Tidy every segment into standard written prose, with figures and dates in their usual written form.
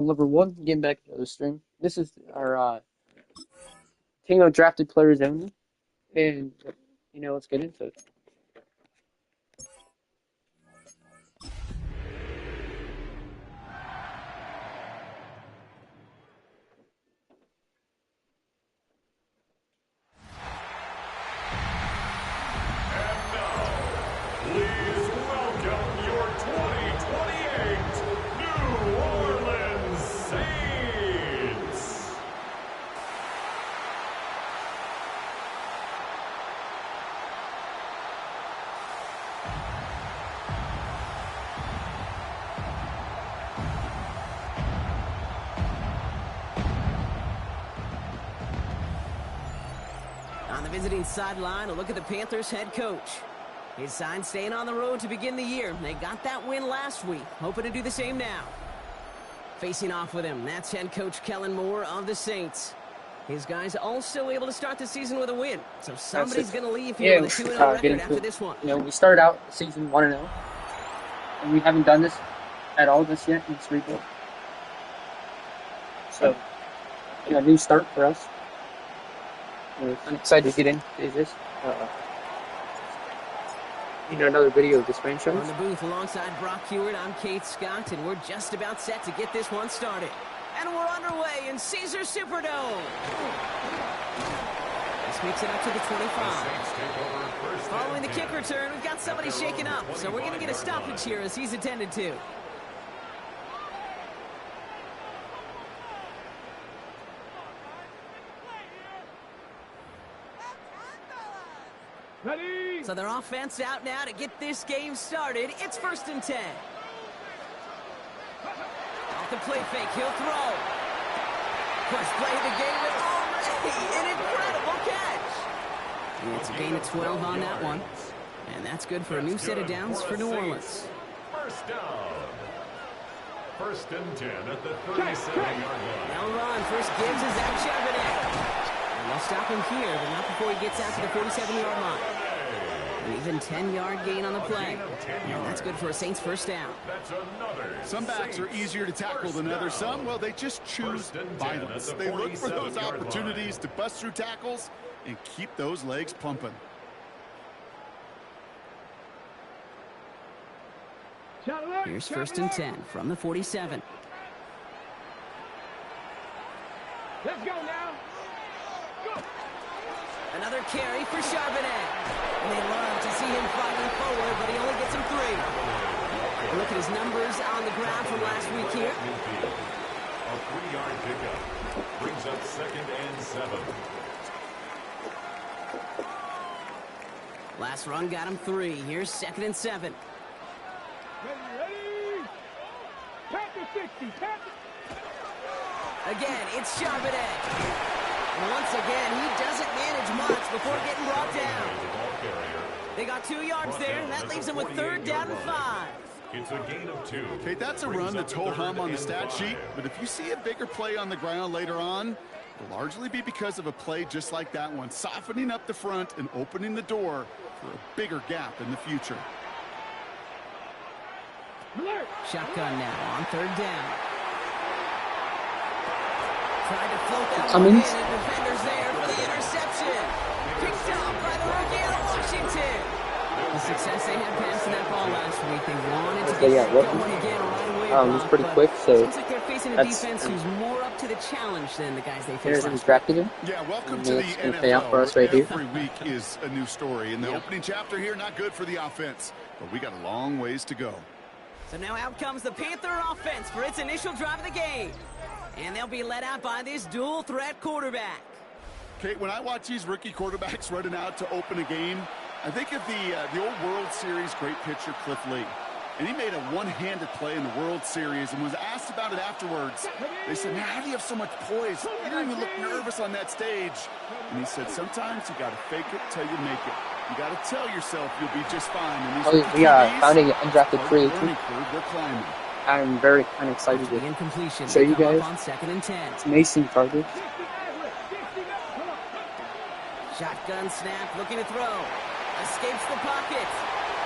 Number one, getting back to the stream. This is our team of drafted players only, and let's get into it. Please welcome your 2028 New Orleans Saints. On the visiting sideline, a look at the Panthers head coach. His sign staying on the road to begin the year. They got that win last week, hoping to do the same now. Facing off with him, that's head coach Kellen Moore of the Saints. His guys also able to start the season with a win, so somebody's going to leave here with a 2-0 record after this one. We started out the season 1-0, and we haven't done this at all this yet in this rebuild. So, a new start for us. I'm excited to get into this. Another video of this franchise. On the booth alongside Brock Hewitt, I'm Kate Scott, and we're just about set to get this one started. And we're underway in Caesars Superdome. This makes it up to the 25. Following the kick return, we've got somebody shaken up, so we're going to get a stoppage here as he's attended to. Ready? So their offense out now to get this game started. It's 1st and 10. Off the play fake, he'll throw. First play of the game with already an incredible catch. And it's a gain of 12 on that one. And that's good for a new set of downs for New Orleans. First down. 1st and 10 at the 37-yard line. Now run. First gives is Zach Charbonnet. And they'll stop him here, but not before he gets out to the 47-yard line. An even 10-yard gain on the play. And that's good for a Saints first down. Some backs are easier to tackle than others. Some, well, they just choose violence. They look for those opportunities to bust through tackles and keep those legs pumping. Here's 1st and 10 from the 47. Let's go now. Go. Another carry for Charbonnet. And they love to see him fighting forward, but he only gets him 3. Look at his numbers on the ground from last week here. A 3-yard pickup brings up 2nd and 7. Last run got him 3. Here's 2nd and 7. Ready? Panther 60. Panther. Again, it's Charbonnet. And once again, he doesn't manage much before getting brought down. They got 2 yards there, and that leaves them with 3rd down and 5. It's a gain of 2. Okay, that's a run that's ho-hum on the stat sheet, but if you see a bigger play on the ground later on, it'll largely be because of a play just like that one, softening up the front and opening the door for a bigger gap in the future. Shotgun now on 3rd down. Tried to float that Cummins. one in, and defenders there for the interception. Picked up by the rookie out of Washington. The success they had passing that ball last week, they wanted to get going again right away. It was pretty quick, so seems like they're facing a defense who's more up to the challenge than the guys they faced last week. drafted him. Yeah, welcome And to the it's gonna pay off NFL. for us right here. Every week is a new story, and the Yep. opening chapter here, not good for the offense, but we got a long ways to go. So now out comes the Panther offense for its initial drive of the game. And they'll be led out by this dual-threat quarterback. Kate, when I watch these rookie quarterbacks running out to open a game, I think of the old World Series great pitcher Cliff Lee. And he made a one-handed play in the World Series and was asked about it afterwards. They said, man, how do you have so much poise? You don't even look nervous on that stage. And he said, sometimes you got to fake it till you make it. You got to tell yourself you'll be just fine. And We found an undrafted free agent. They're climbing. I'm very kind of excited The to incompletion. show you guys. On 2nd and 10. It's Mason Target. Shotgun snap, looking to throw. Escapes the pocket.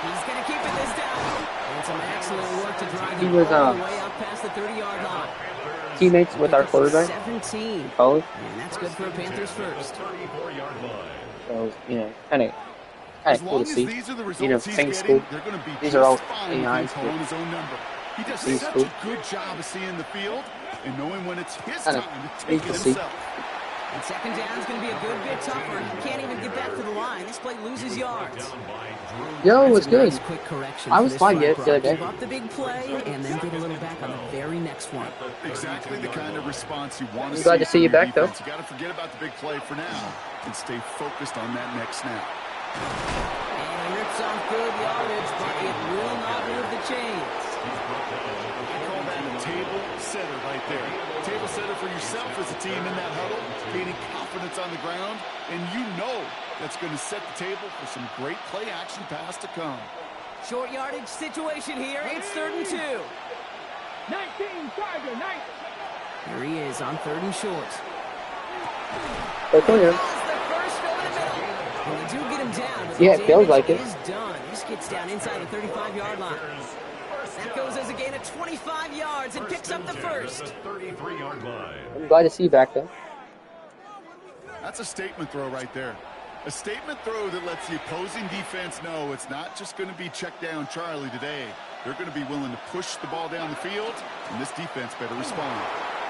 He's going to keep it this time. And some excellent work to drive He the was, ball way up past the 30-yard line. teammates with our quarterback. 17. College. And that's good for a Panthers first. 34-yard line. So kind of As cool long to as see. these are the results he's Same getting, school. they're going to be These just are all fine with him AIs. calling his own number. He does Same such school. a good job of seeing the field and knowing when it's his Kinda time to neat take it to see. himself. And second down is going to be a good bit tougher. He can't even get back to the line. This play loses yards. Yo, That's what's a good? nice quick correction I for was this fine drive, the other Brock. day. Give up the big play and then get a little back on the very next one. Exactly the kind of response you want to I'm see. glad to see you from your back, though. defense. You got to forget about the big play for now and stay focused on that next snap. And he rips off good yardage, but it will not move the chains. I call that a table setter right there. Table setter for yourself as a team in that huddle, gaining confidence on the ground, and you know that's going to set the table for some great play action pass to come. Short yardage situation here. It's 3rd and 2. 19, Tiger, 19. Here he is on 3rd and short. That's on you. Calls the first over the middle. And they do get him down, but Yeah, the it feels damage like it. is done. This gets down inside the 35-yard line. That goes as a gain of 25 yards and picks up the first. 33-yard line. I'm glad to see you back though. That's a statement throw right there. A statement throw that lets the opposing defense know it's not just going to be check down Charlie today. They're going to be willing to push the ball down the field, and this defense better respond.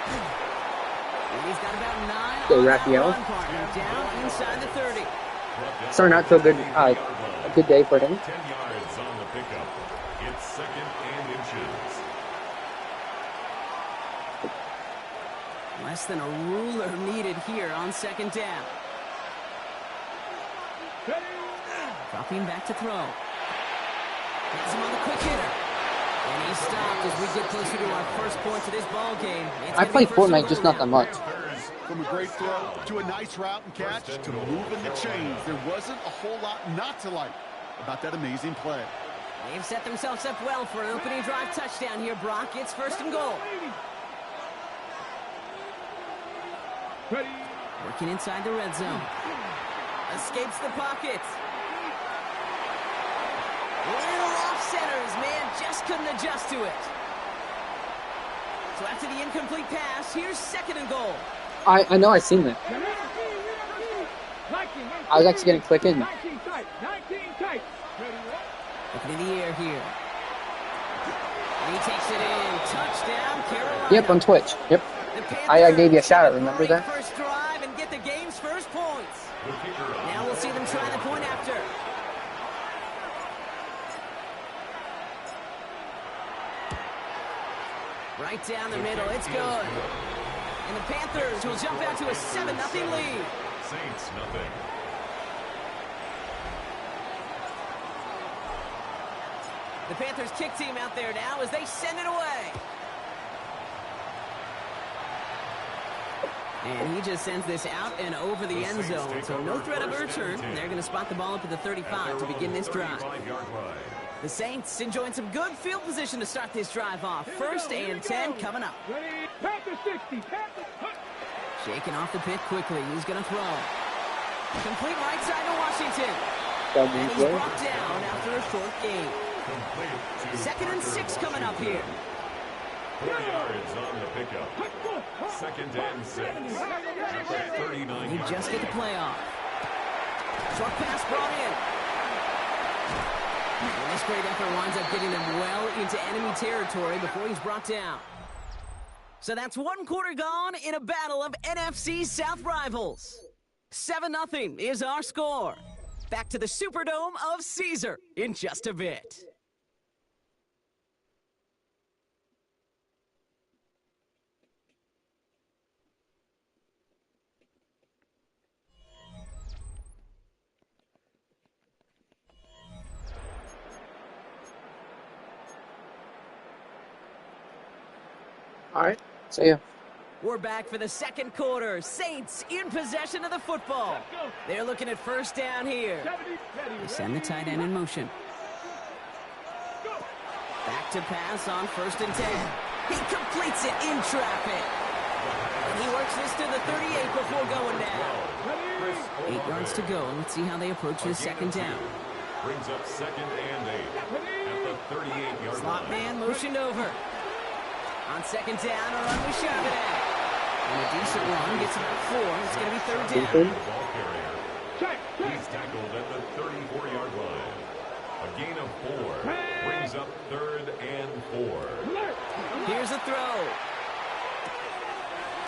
And he's got about 9 Go on that Raphael. run, partner, down inside the 30. Starting out to a good day for him. 10 yards on the pickup. It's 2nd and inches. Less than a ruler needed here on 2nd down. Dropping back to throw. Gets him on the quick hitter. And he's stopped as we get closer to our first points of this ball game. I play Fortnite, just not that much. From a great throw to a nice route and catch to moving the chains, there wasn't a whole lot not to like about that amazing play. They've set themselves up well for an opening drive touchdown here, Brock. It's 1st and goal. Ready. Working inside the red zone. Escapes the pocket. Little off centers, man, just couldn't adjust to it. So after the incomplete pass, here's 2nd and goal. I know I've seen that. I was actually going to click in. 19 tight. 19 tight. Looking in the air here. And he takes it in. Touchdown, Carolina. Yep, on Twitch. Yep. The Panthers I gave you a shout out, remember great that? First drive and get the game's first points. Now we'll see them try the point after. Right down the middle, it's good. And the Panthers will jump out to a 7-0 lead. Saints, nothing. The Panthers kick team out there now as they send it away. And he just sends this out and over the end zone. So no threat of a return. They're going to spot the ball up at the 35 to begin this drive. 35-yard line. The Saints enjoying some good field position to start this drive off. 1st and 10 coming up. Ready. Panther 60. Panther. Shaking off the pit quickly. He's going to throw. Complete right side to Washington. And he's brought down after a short gain. Complete to 2nd and 6 coming up here. 4 yards on the pickup. 2nd and 6. At the 39 You yard just get the play off. Short pass brought in. And this great effort winds up getting them well into enemy territory before he's brought down. So that's 1 quarter gone in a battle of NFC South rivals. 7-0 is our score. Back to the Superdome of Caesar in just a bit. All right. So yeah. We're back for the 2nd quarter. Saints in possession of the football. They're looking at 1st down here. They send the tight end in motion. Back to pass on 1st and 10. He completes it in traffic. And he works this to the 38 before going down. 8 yards to go, and let's see how they approach this 2nd down. brings up 2nd and 8 at the 38-yard Slot line. man motioned over. On second down, a run with Charbonnet. And a decent run, gets about 4. It's going to be third down. The ball carrier. He's tackled at the 34-yard line. A gain of 4 brings up 3rd and 4. Here's a throw.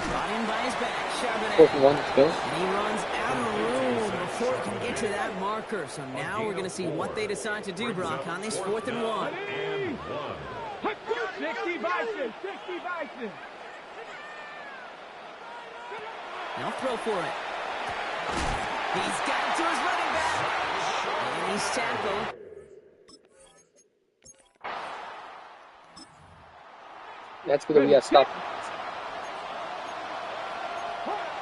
Brought in by his back, Charbonnet. 4th and 1, let's go. And he runs out of room before he can get to that marker. So now we're going to see what they decide to do, Brock, on this 4th and 1. And 1. 60 Bison, 60 Bison. Now throw for it. He's got it to his running back. And he's tackled. That's good that we got stopped.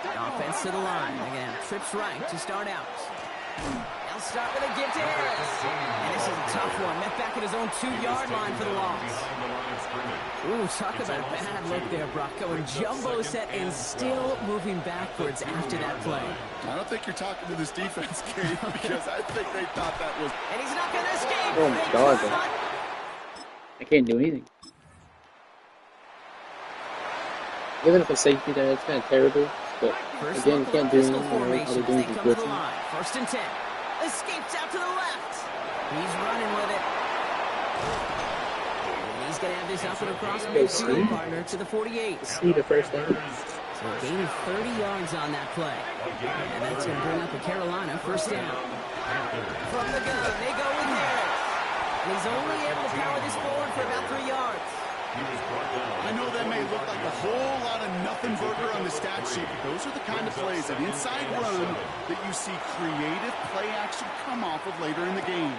Offense to the line. Again, trips right to start out. They'll start with a give to Harris. And this is a tough one. Met back at his own 2-yard line for the loss. Ooh, talk about a bad look there, Brock. Going jumbo set and still moving backwards after that play. I don't think you're talking to this defense, Gabe, because I think they thought that was... And he's not going to escape. Oh, my God. I can't do anything. Giving up a safety there, it's kind of terrible. But again, you can't do anything. All they're doing is blitzing. 1st and 10. Escapes out to the left. He's running with it. And he's going to have this up and across midfield, partner, to the 48. See the first down. So a gain of 30 yards on that play. And that's going to bring up a Carolina 1st down. From the gun, they go with Harris. And he's only able to power this forward for about 3 yards. I know that may look like a whole lot of nothing burger on the stat sheet, but those are the kind of plays, an inside run, that you see creative play action come off of later in the game.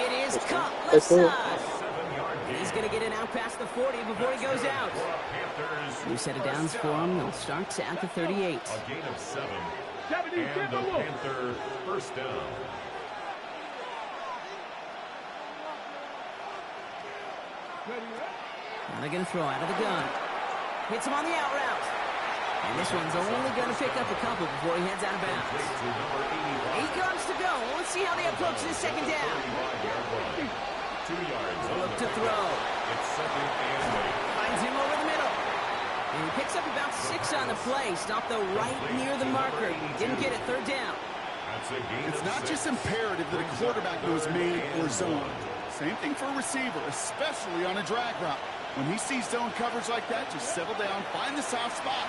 It is cut left side. He's going to get it out past the 40 before he goes out. New set of downs for him. They'll start at the 38. A gain of 7. And the Panther 1st down. Now they're going to throw out of the gun. Hits him on the out route. And this one's only going to pick up a couple before he heads out of bounds. 8 yards to go. Let's see how they approach this 2nd down. 2 yards. Look to throw. It's 2nd and 8. Finds him over the middle. And he picks up about 6 on the play. Stopped though right near the marker. Didn't get it. 3rd down. It's not just imperative that a quarterback knows man or zone. Same thing for a receiver, especially on a drag route. When he sees zone coverage like that, just settle down, find the soft spot,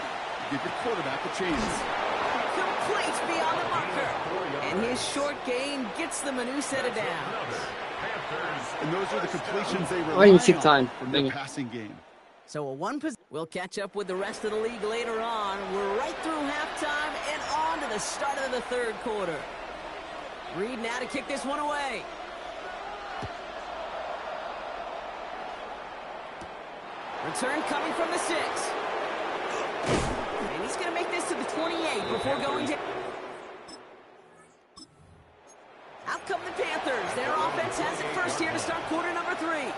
give your quarterback a chance. Complete beyond the marker. And his short gain gets them a new set of downs. And those are the completions they rely on from their passing game. So a 1 position. We'll catch up with the rest of the league later on. We're right through halftime and on to the start of the 3rd quarter. Reed now to kick this one away. Return coming from the 6. And he's going to make this to the 28 before going to... Out come the Panthers. Their offense has it first here to start quarter number 3.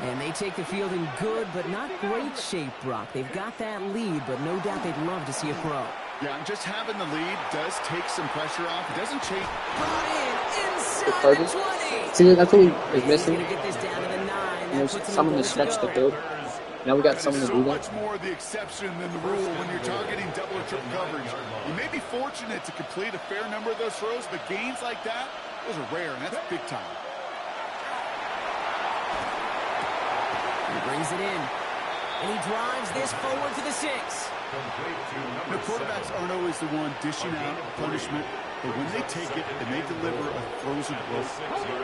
And they take the field in good but not great shape, Brock. They've got that lead, but no doubt they'd love to see a pro. Yeah, just having the lead does take some pressure off. It doesn't change. Brought in inside the 20. See, that's what he was missing. He's going to get this down to the 9. There's someone to stretch the field. Now we got someone to so do that. much more the exception than the rule when you're targeting double or triple coverage. You may be fortunate to complete a fair number of those throws, but gains like that, those are rare, and that's big time. He brings it in. And he drives this forward to the 6. The quarterbacks aren't always the one dishing out punishment, but when they take it and they deliver a frozen rope,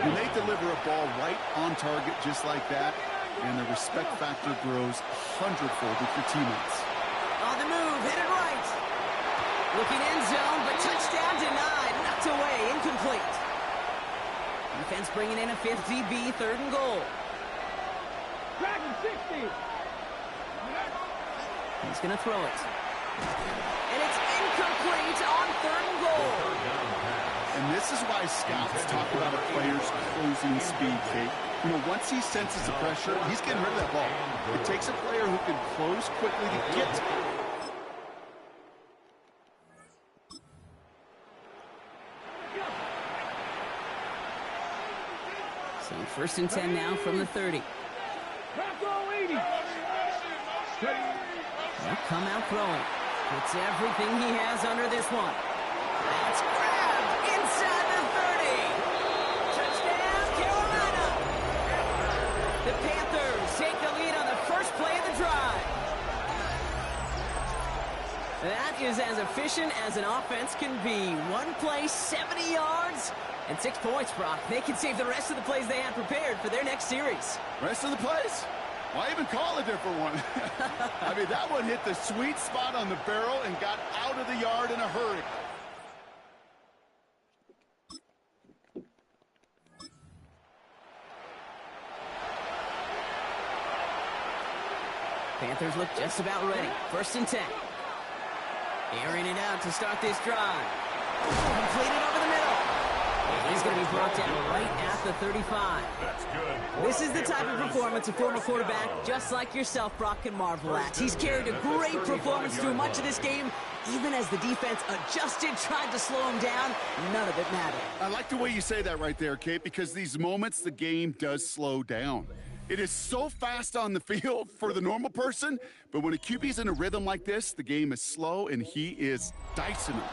when they deliver a ball right on target just like that, and the respect factor grows 100-fold with your teammates. On the move, hit it right. Looking end zone, but touchdown denied. Knocked away, incomplete. Defense bringing in a 5th DB, 3rd and goal. Dragon 60. He's going to throw it. And it's incomplete on 3rd and goal. And this is why scouts talk about a player's closing speed, Kate. You know, once he senses the pressure, he's getting rid of that ball. It takes a player who can close quickly to get to it. So 1st and 10 now from the 30. Back row 80. He'll come out throwing. Puts everything he has under this one. That's grabbed inside the 30. Touchdown, Carolina. The Panthers take the lead on the first play of the drive. That is as efficient as an offense can be. One play, 70 yards, and 6 points, Brock. They can save the rest of the plays they have prepared for their next series. Rest of the plays? Why even call a different one? I mean, that one hit the sweet spot on the barrel and got out of the yard in a hurry. Panthers look just about ready. 1st and 10. Airing it out to start this drive. Completed over the middle. And he's going to be brought down right at the 35. That's good. This is the type of performance a former quarterback, just like yourself, Brock, can marvel at. He's carried a great performance through much of this game. Even as the defense adjusted, tried to slow him down, none of it mattered. I like the way you say that right there, Kate, because these moments the game does slow down. It is so fast on the field for the normal person, but when a QB's in a rhythm like this, the game is slow and he is dicing them.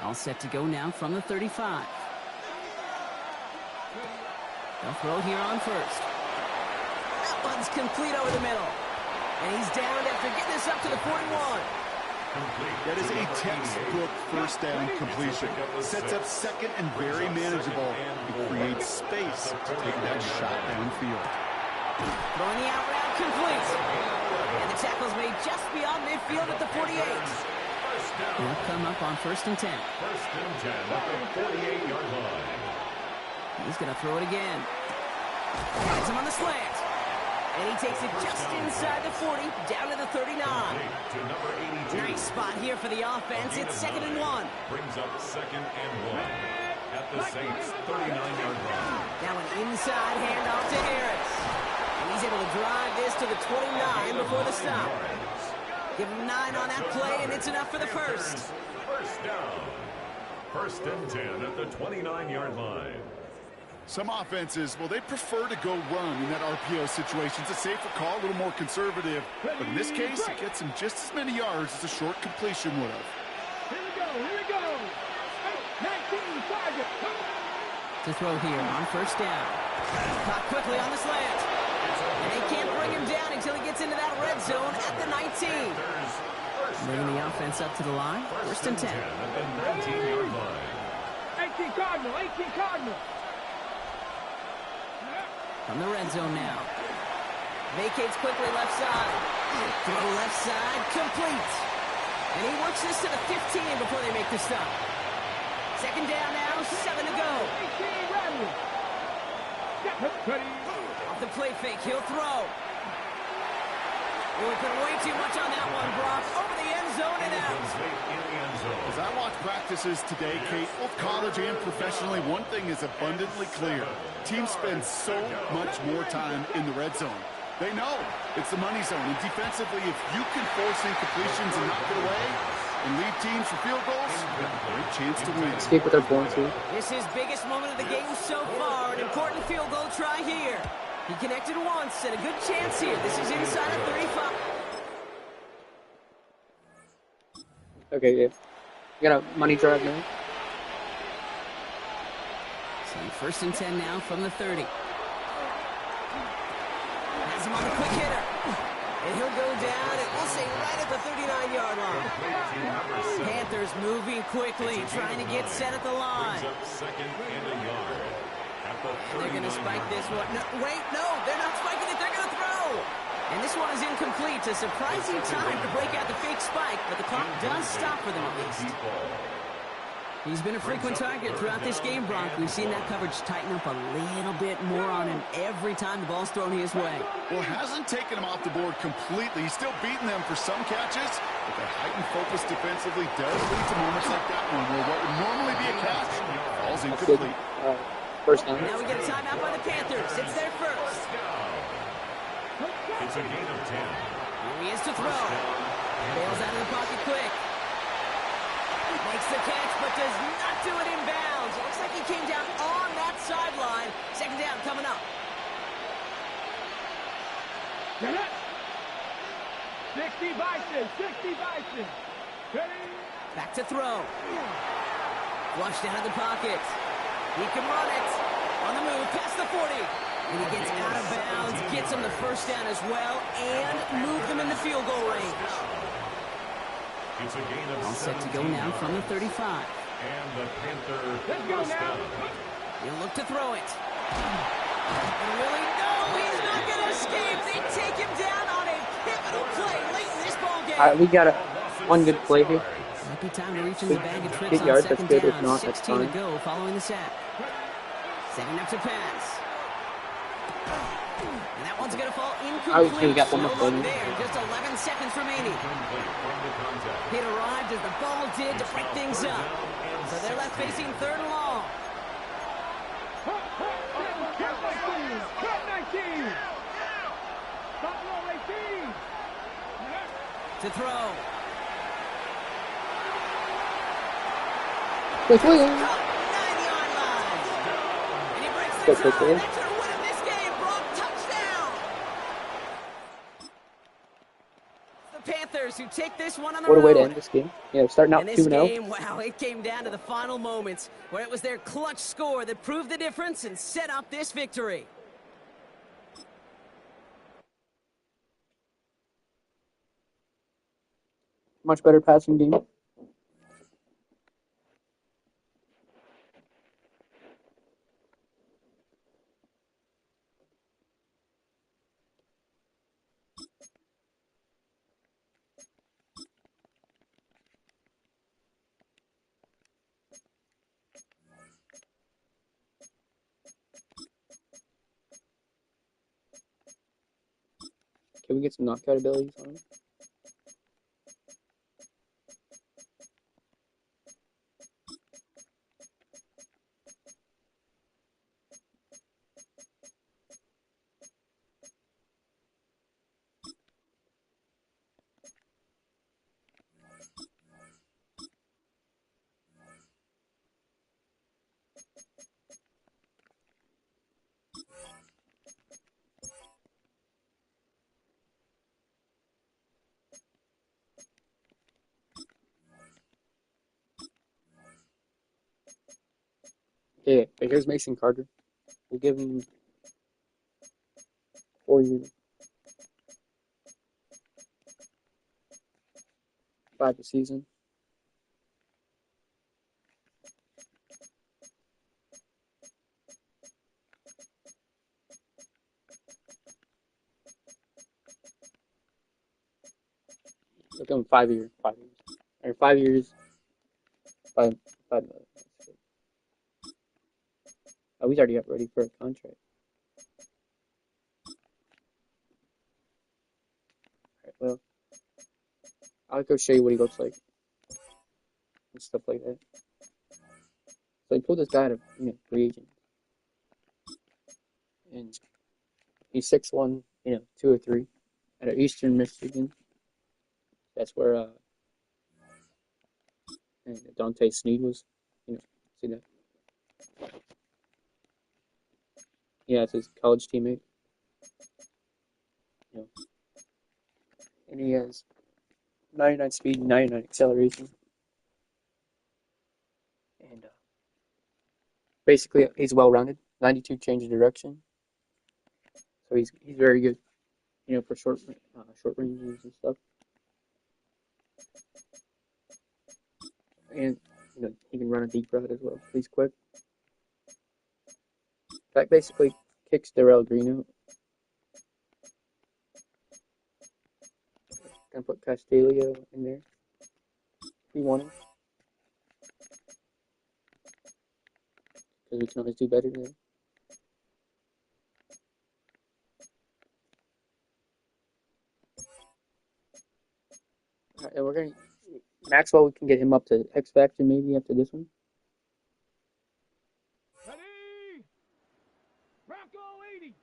All set to go now from the 35. They'll throw here on 1st. That one's complete over the middle. And he's down after getting this up to the 41. That is a textbook 1st down completion. Sets up 2nd and very manageable. It creates space to take that shot downfield. Throwing the out route complete. And the tackle's made just beyond midfield at the 48. He'll come up on 1st and 10. 1st and 10 at the 48-yard line. He's going to throw it again. Finds him on the slant. And he takes it just inside the 40, down to the 39. Nice spot here for the offense. It's 2nd and 1. Brings up 2nd and 1 at the Saints' 39-yard line. Now an inside handoff to Harris. And he's able to drive this to the 29 before the stop. Give him 9 on that play, and it's enough for the first. 1st down. 1st and 10 at the 29-yard line. Some offenses, well, they prefer to go run in that RPO situation. It's a safer call, a little more conservative. But in this case, it gets him just as many yards as a short completion would have. Here we go. 19 target. To throw here on 1st down. Caught quickly on the slant. And they can't bring him down until he gets into that red zone at the 19. Bringing the offense up to the line. 1st and 10. At the 19-yard line. 18 Cardinal. From the red zone now. Vacates quickly left side. Throw left side, complete. And he works this to the 15 before they make the stop. 2nd down now, 7 to go. 18 ready. Off the play fake, he'll throw. We'll put way too much on that one, Brock. Over the end zone and out. As I watch practices today, Kate, both college and professionally, one thing is abundantly clear. Teams spend so much more time in the red zone. They know it's the money zone. And defensively, if you can force incompletions and knock it away and lead teams for field goals, you have a great chance to win. Escape with our points here. This is biggest moment of the game so far. An important field goal try here. He connected once and a good chance here. This is inside of 35. Okay, yeah. We got a money drive now. So 1st and 10 now from the 30. Has him on the quick hitter. And he'll go down, and we'll say right at the 39-yard line. Panthers moving quickly, trying to get set at the line. They're going to spike this one. No, wait, no, they're not spiking it. They're going to throw. And this one is incomplete. A surprising time to break out the fake spike, but the clock does stop for them at least. He's been a frequent target throughout this game, Brock. We've seen that coverage tighten up a little bit more on him every time the ball's thrown his way. Well, hasn't taken him off the board completely. He's still beating them for some catches, but that heightened focus defensively does lead to moments like that one where what would normally be a catch falls incomplete. 1st down. Now we get a timeout by the Panthers. It's their first. It's a gain of 10. Here he is to throw. Bails out of the pocket quick. Makes the catch, but does not do it in bounds. It looks like he came down on that sideline. Second down coming up. Get it. 60 Bison. 60 Bison. Ready. Back to throw. Flushed out of the pocket. He can run it. On the move, past the 40. And he gets out of bounds, gets him the first down as well, and moved them in the field goal range. It's a gain of All set to go now from the 35. And the Panther Let's go first now. down. He'll look to throw it. And really, no, he's not going to escape. They take him down on a pivotal play late in this ball game. We got one good play here. Might be time to reach in the bag of tricks Get on yards, that's second good. If down. not, that's 16 to fine. go following the sack. Setting up to pass. And that one's going to fall incomplete. We got one No more luck play. there. Just 11 seconds remaining. It arrived as the ball did to break things up. So they're left facing third and long. Cut 19. Cut 19. Stop roll 18. To throw. Quick, quick. 9-yard line. And he breaks Quick, things quick, up. quick. That should have won him this game. Brock, touchdown. The Panthers who take this one on the What a way to road. end this game. Yeah, starting out And this 2-0. game, wow, it came down to the final moments where it was their clutch score that proved the difference and set up this victory. Much better passing game. Can we get some knockout abilities on him? Yeah, but here's Mason Carter. We'll give him 4 years. 5 a season. We'll give him 5 years. 5 years. Or 5 years. 5 million. Oh, he's already up ready for a contract. Alright, well, I'll go show you what he looks like. And stuff like that. So he pulled this guy out of, free agent. And he's 6'1", 203, out of Eastern Michigan. That's where Dante Sneed was. See that? Yeah, it's his college teammate. And he has 99 speed and 99 acceleration. And basically, he's well-rounded. 92 change of direction. So he's very good, for short ranges and stuff. And he can run a deep route as well. He's quick. That basically kicks Darrell Green out. Gonna put Castillo in there. If we want him. Because we can always do better than him. Alright, and we're gonna Maxwell, we can get him up to X Factor maybe after this one. Ready. Bronco 80.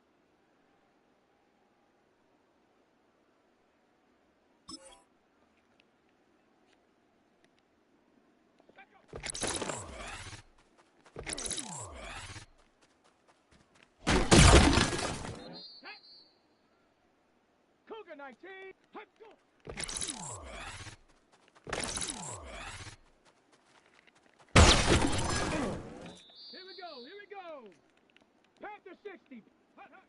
19. Let's go. Here we go. Here we go. Panther 60. Hut, hut.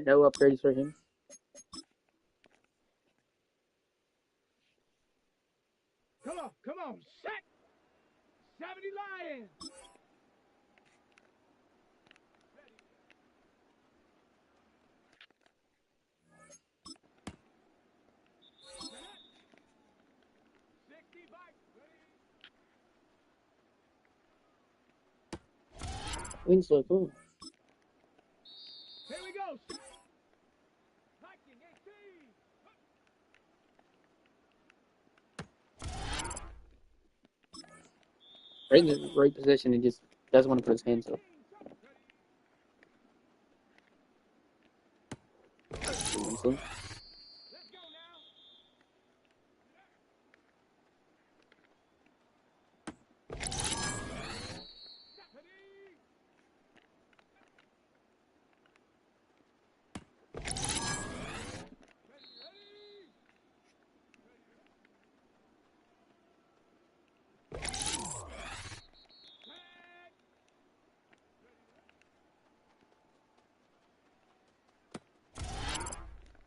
No upgrades for him. Come on. Set. 70 Lions. Winslow, come on. Here we go. Viking 18. Right in the right position, he just doesn't want to put his hands up. Winslow. Let's go now.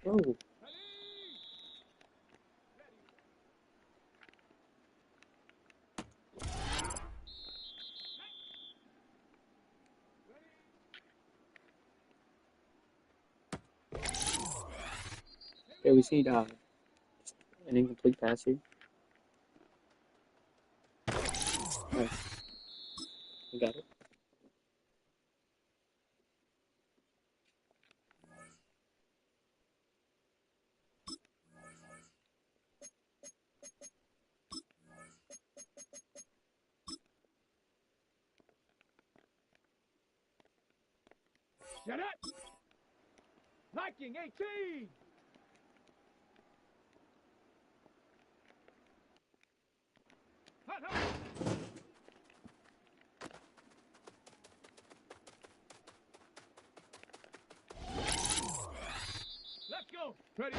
Oh, okay, we see an incomplete pass here. Nice. We got it. Shut up. Viking 18. Hut, hut. Let's go. Ready.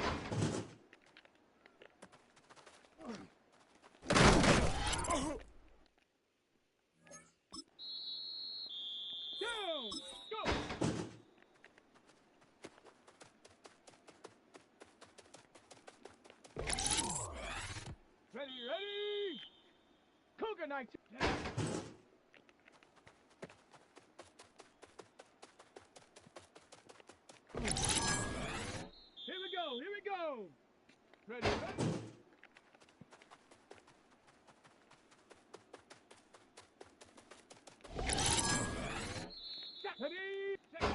Down. Go. Ready. Cougar 19. Here we go. Ready. Ready. Set, go.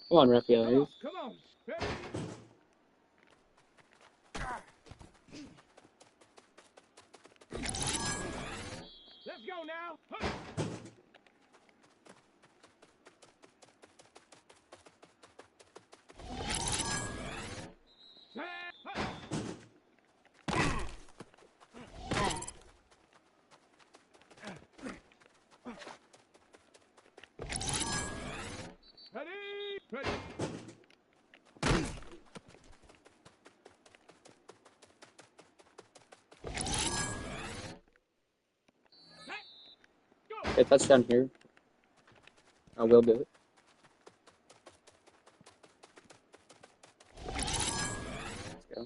Come on, Raphael. Come on. Ready. Let's go now. Huh. Set. Huh. Ready. Okay, touchdown here. I will do it. Let's go.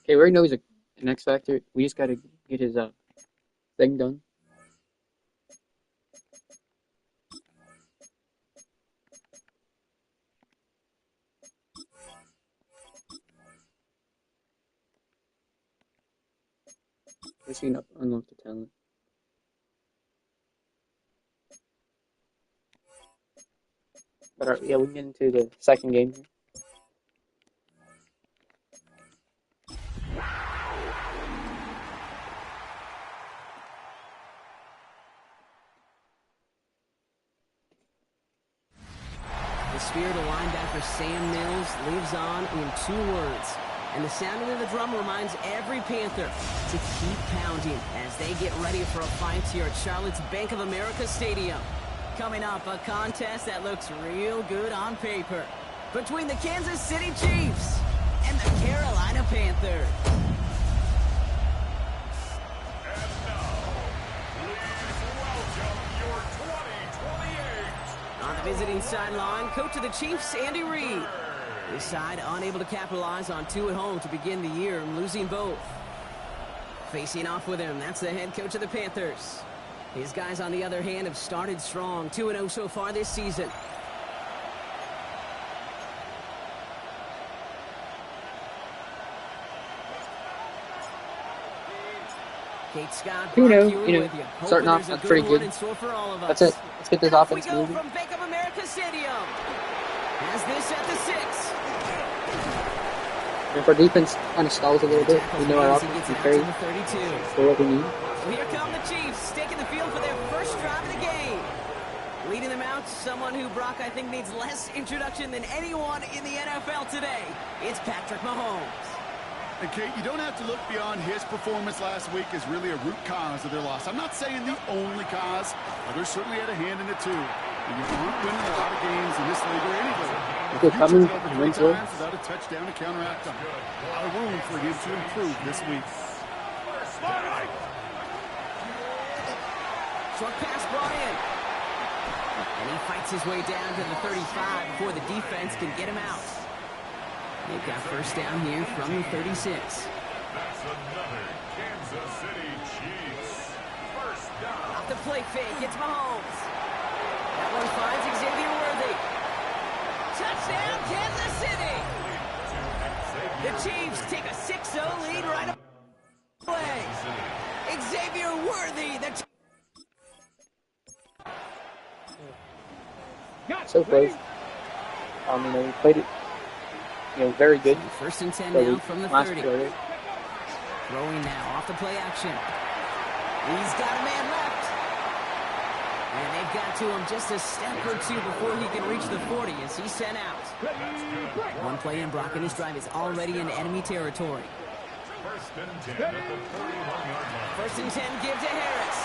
Okay, we already know he's an X Factor. We just gotta get his thing done. We're seeing unlock the talent. But yeah, we can get into the second game here. The spirit of linebacker Sam Mills lives on in 2 words. And the sounding of the drum reminds every Panther to keep pounding as they get ready for a fight here at Charlotte's Bank of America Stadium. Coming up, a contest that looks real good on paper between the Kansas City Chiefs and the Carolina Panthers. And now, please welcome your 2028. On the visiting sideline, coach of the Chiefs, Andy Reid. This side unable to capitalize on 2 at home to begin the year and losing both. Facing off with him, that's the head coach of the Panthers. His guys, on the other hand, have started strong, 2-0 so far this season. Kate Scott, 2-0, with you. starting off, that's pretty good. For all of us. That's it. Let's get this Off offense we go moving. from Bank of America Stadium. As this at the 6. If our defense kind of stalls a little bit, we know our offense can carry for what we need. So here come the Chiefs, taking the field for their first drive of the game. Leading them out, someone who, Brock, I think needs less introduction than anyone in the NFL today. It's Patrick Mahomes. And Kate, you don't have to look beyond his performance last week as really a root cause of their loss. I'm not saying the only cause. Others certainly had a hand in it too. And you aren't winning a lot of games in this league or any league. Good coming, Over 3 times without a touchdown to counteract them. A lot of room for him to improve this week. Short pass brought in. And he fights his way down to the 35 before the defense can get him out. They've got first down here from the 36. That's another Kansas City Chiefs. First down. Off the play fake, it's Mahomes. That one finds Xavier Worthy. Touchdown, Kansas City! The Chiefs take a 6-0 lead right away. Xavier Worthy, the So close. We played it, very good. First and 10 So now from the last 30. quarter. Throwing now off the play action. He's got a man left. And they've got to him just a step or 2 before he can reach the 40 as he's sent out. One play in, Brock, and his drive is already in enemy territory. First and 10 at the 41-yard line. First and 10, give to Harris.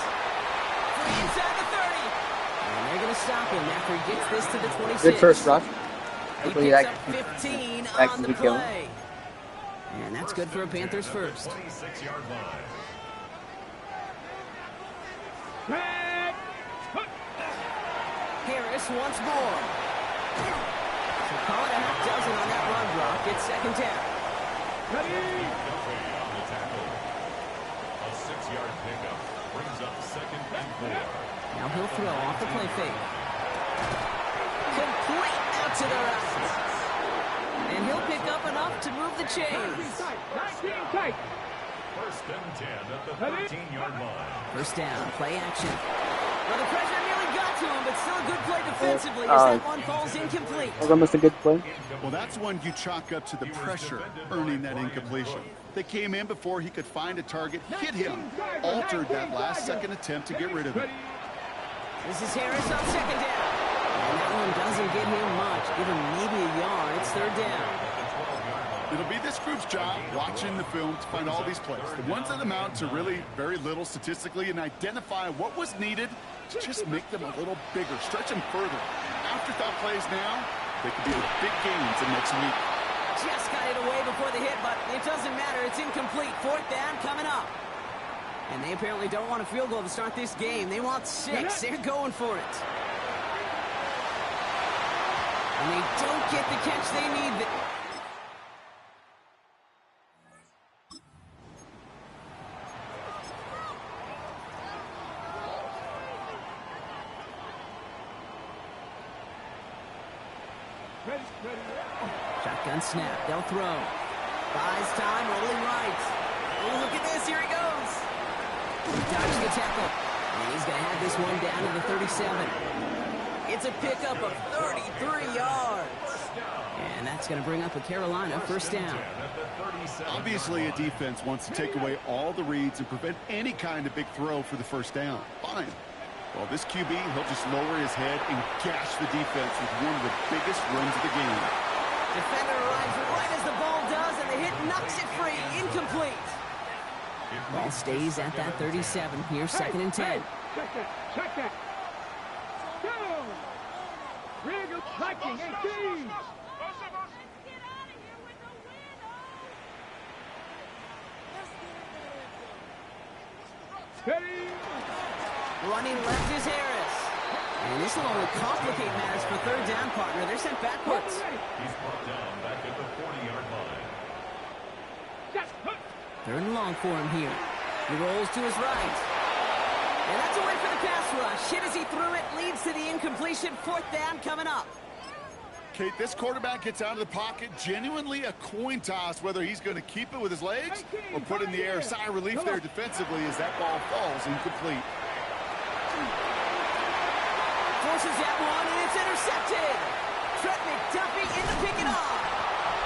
Free inside the 30. And they're going to stop him after he gets this to the 26. Good first rush. He Hopefully picks that up 15 that on can the be killed. play. And that's good for a Panthers first. 26-yard line. Harris once more. So call it a half dozen on that run block. It's second down. Away on the tackle. A 6-yard pickup brings up second and 4. Now he'll throw off the play fake. Complete out to the right. And he'll pick up enough to move the chains. 19 tight. First and 10 at the 13-yard line. First down, play action. Well, the pressure nearly got to him, but still a good play defensively as that one falls incomplete. That was almost a good play. Well, that's one you chalk up to the pressure earning that incompletion. They came in before he could find a target, hit him, altered that last-second attempt to get rid of it. This is Harris on second down. And that one doesn't get him much. Give him maybe a yard. It's third down. It'll be this group's job watching the film to find all these plays. The ones that amount to really very little statistically and identify what was needed to just make them a little bigger, stretch them further. Afterthought plays now, they could be the big gains in next week. Just got it away before the hit, but it doesn't matter. It's incomplete. Fourth down coming up. And they apparently don't want a field goal to start this game. They want 6. They're going for it. And they don't get the catch they need. Shotgun snap. They'll throw. Buys time, rolling right. Oh, look at this. Here he goes. Dodges the tackle. And he's going to have this one down to the 37. It's a pickup of 33 yards. And that's going to bring up a Carolina first down. Obviously, a defense wants to take away all the reads and prevent any kind of big throw for the first down. Fine. Well, this QB, he'll just lower his head and gash the defense with one of the biggest runs of the game. Defender arrives right as the ball does, and the hit knocks it free. Incomplete. Ball stays at that 37. Here's second and 10. Check that. Check that. Go. Rig of hiking 18. Steady. Running left is Harris. And this will only complicate matters for third down, partner. They're sent backwards. He's brought down back at the 40-yard line. Third and long for him here. He rolls to his right. And that's away for the pass rush. Hit as he threw it, leads to the incompletion. Fourth down coming up. Kate, this quarterback gets out of the pocket, genuinely a coin toss whether he's going to keep it with his legs or put it in the air. Sigh of relief there defensively as that ball falls incomplete. Forces that one, and it's intercepted. Trent McDuffie in to pick it off.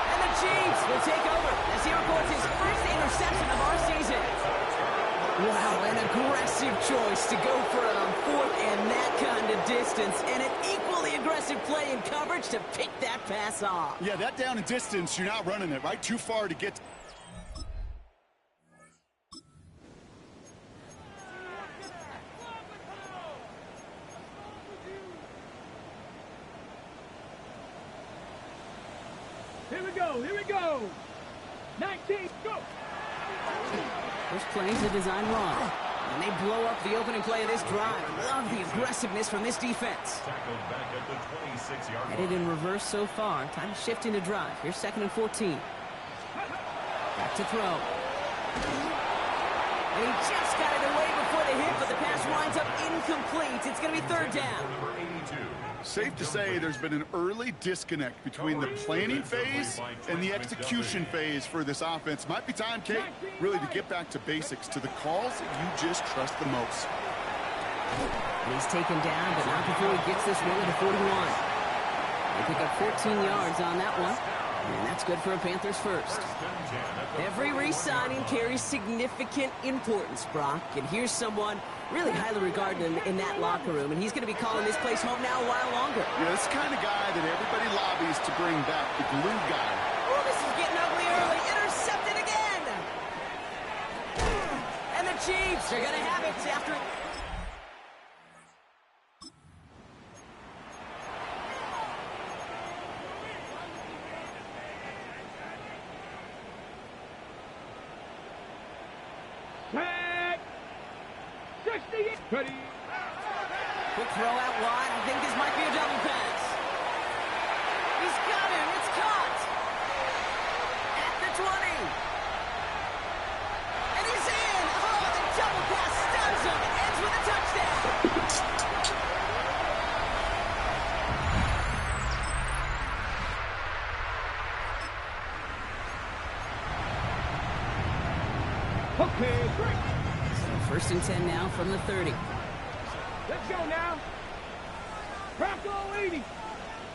And the Chiefs will take over as he records his first interception of our season. Wow, an aggressive choice to go for it on fourth and that kind of distance, and an equally aggressive play in coverage to pick that pass off. Yeah, that down and distance, you're not running it, right? Too far to get. Here we go. Here we go. 19. Go. First plays are designed wrong, and they blow up the opening play of this drive. Love the aggressiveness from this defense. Tackled back at the 26-yard line. Headed in reverse so far. Time to shift into drive. Here's second and 14. Back to throw. And he just got it away before the hit, but the pass winds up incomplete. It's going to be third down. Number 82. Safe to say there's been an early disconnect between the planning phase and the execution phase for this offense. Might be time, Kate, really to get back to basics, to the calls that you just trust the most. And he's taken down, but not before he gets this one to the 41. They pick up 14 yards on that one, and that's good for a Panthers first. Every re-signing carries significant importance, Brock, and here's someone really highly regarded in that locker room, and he's going to be calling this place home now a while longer. Yeah, this kind of guy that everybody lobbies to bring back, the glue guy. Oh, this is getting ugly early. Intercepted again. And the Chiefs are going to have it after... Set. 60. Ready. Quick throw out wide. I think this might be a double pass. He's got him. It's caught. At the 20. And he's in. Oh, the double pass stuns him. Ends with a touchdown. Okay, break. So first and 10 now from the 30. Let's go now. Bronco 80.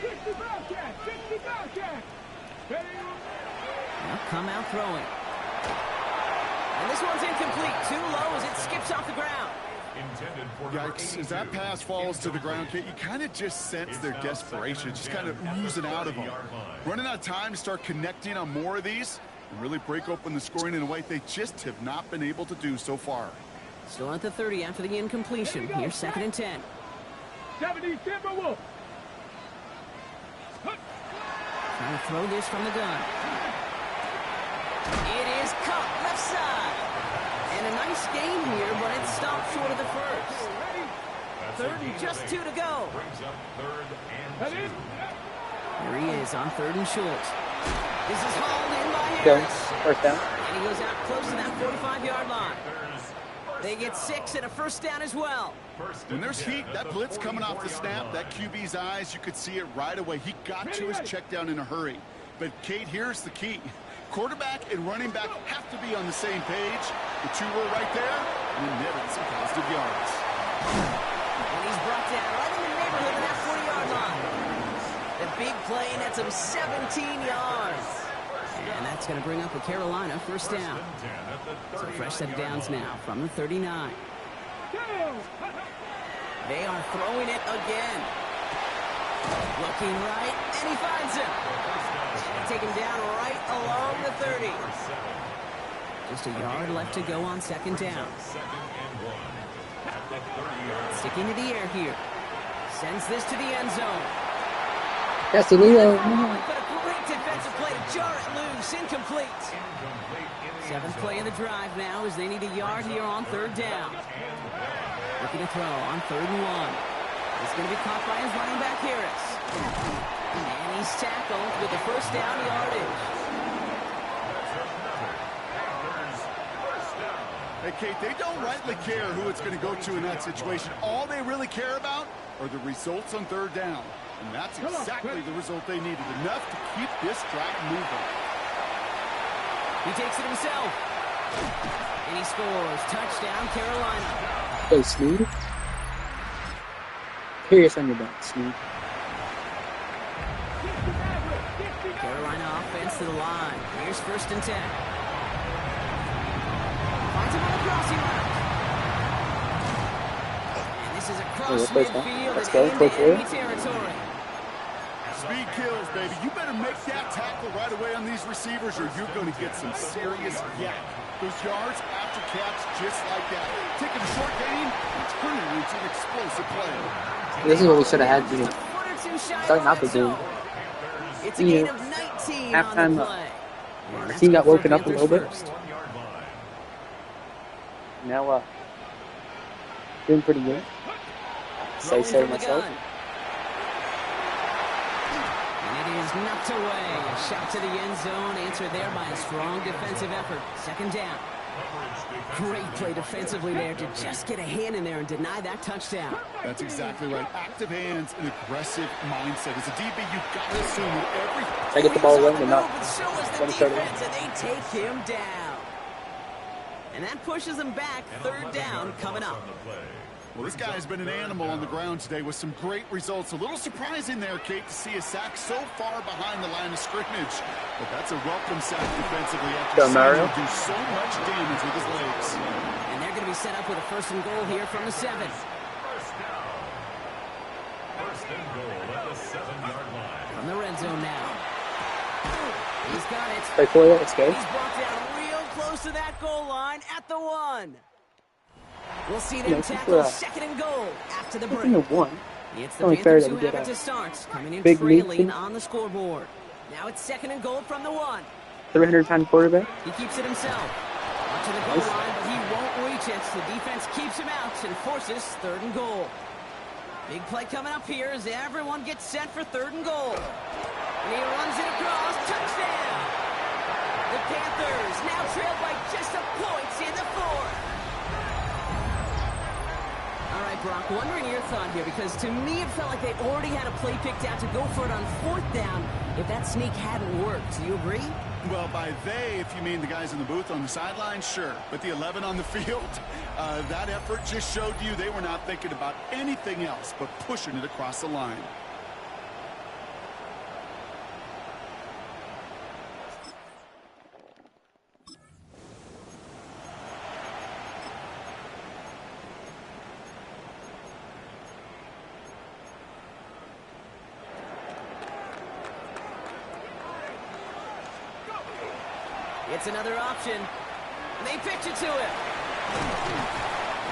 60 Bobcat. 60 Bobcat. Ready. Now come out throwing. And this one's incomplete. Too low as it skips off the ground. Intended for Yikes, as that pass falls to the ground, Kate, you kind of just sense their desperation, just kind of oozing out of them. Running out of time to start connecting on more of these and really break open the scoring in a way they just have not been able to do so far. Still at the 30 after the incompletion. Here's second and 10. 70 Timberwolf. Trying to throw this from the gun. It is caught left side. And a nice gain here, but it stopped short of the first. Third and just 2 to go. brings up third and 2. Here he is on third and short. This is hauled in by Jones, Harris. first down. And he goes out close to that 45-yard line. They get 6 and a first down as well. When there's heat, that blitz coming off the snap, that QB's eyes, you could see it right away. He got to his check down in a hurry. But, Kate, here's the key. quarterback and running back have to be on the same page. The two were right there, and netted some positive yards. And he's brought down right in the neighborhood of that 40-yard line. The big play nets him 17 yards. And that's going to bring up a Carolina first down. So fresh set of downs now from the 39. They are throwing it again. Looking right, and he finds him. And take him down right along the 30. Just a yard left to go on second down. Sticking to the air here. Sends this to the end zone. Castellino. But a great defensive play to jar it loose. Incomplete. Seventh play of the drive now as they need a yard here on third down. Looking to throw on 3rd and 1. It's going to be caught by his running back, Harris. And he's tackled with the first down yardage. Hey, Kate, they don't rightly care who it's going to go to in that situation. All they really care about are the results on third down. And that's exactly the result they needed. Enough to keep this drive moving. He takes it himself. And he scores. Touchdown, Carolina. Hey, Sneed. Curious on your back, Sneed. Carolina offense to the line. Here's 1st and 10. Finds him on the crossing route. And this is across midfield and into enemy territory. Speed kills, baby. You better make that tackle right away on these receivers or you're going to get some serious yak. Those yards after catch just like that. Taking a short gain and turning it into an explosive play. This is what we should have had, you know, starting out the game. It's a gain of 19 halftime, on the play. the team got woken up a little bit. Now, doing pretty good. Say so myself. And it is knocked away. A shot to the end zone, answered there by a strong defensive effort. Second down. Great play defensively there to just get a hand in there and deny that touchdown. That's exactly right. Active hands and aggressive mindset. As a DB, you've got to assume that every... I get the ball away and not. But so is the defense, and they take him down. And that pushes them back. Third down coming up. Well, this guy's been an animal on the ground today with some great results. A little surprising there, Kate, to see a sack so far behind the line of scrimmage. But that's a welcome sack defensively after seeing him do so much damage with his legs. And they're going to be set up with a 1st and goal here from the 7. First and goal at the 7-yard line. From the red zone now. He's got it. Play for it. Let's go. He's brought down real close to that goal line at the 1. We'll see them tackle 2nd and goal after the break. It's the Panthers who have it to start, coming in trailing on the scoreboard. Now it's 2nd and goal from the 1. 300-pound quarterback. He keeps it himself. Up to the goal line, but he won't reach it. The defense keeps him out and forces 3rd and goal. Big play coming up here as everyone gets set for 3rd and goal. And he runs it across. Touchdown! The Panthers now trail by just a point in the 4th. All right, Brock, wondering your thought here, because to me it felt like they already had a play picked out to go for it on 4th down if that sneak hadn't worked. Do you agree? Well, by they, if you mean the guys in the booth on the sideline, sure. But the 11 on the field, that effort just showed you they were not thinking about anything else but pushing it across the line. It's another option. And they pitch it to him.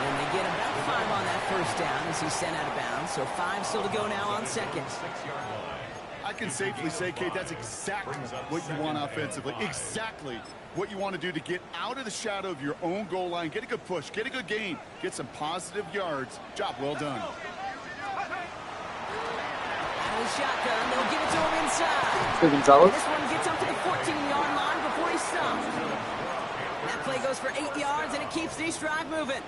And they get about 5 on that 1st down as he's sent out of bounds. So 5 still to go now on 2nd. I can safely say, Kate, that's exactly what you want offensively. Exactly what you want to do to get out of the shadow of your own goal line. Get a good push. Get a good gain. Get some positive yards. Job well done. Out of the shotgun. They'll give it to him inside. Good Gonzalez. This one gets up to the 14-yard line before he's stopped. That play goes for 8 yards, and it keeps this drive moving.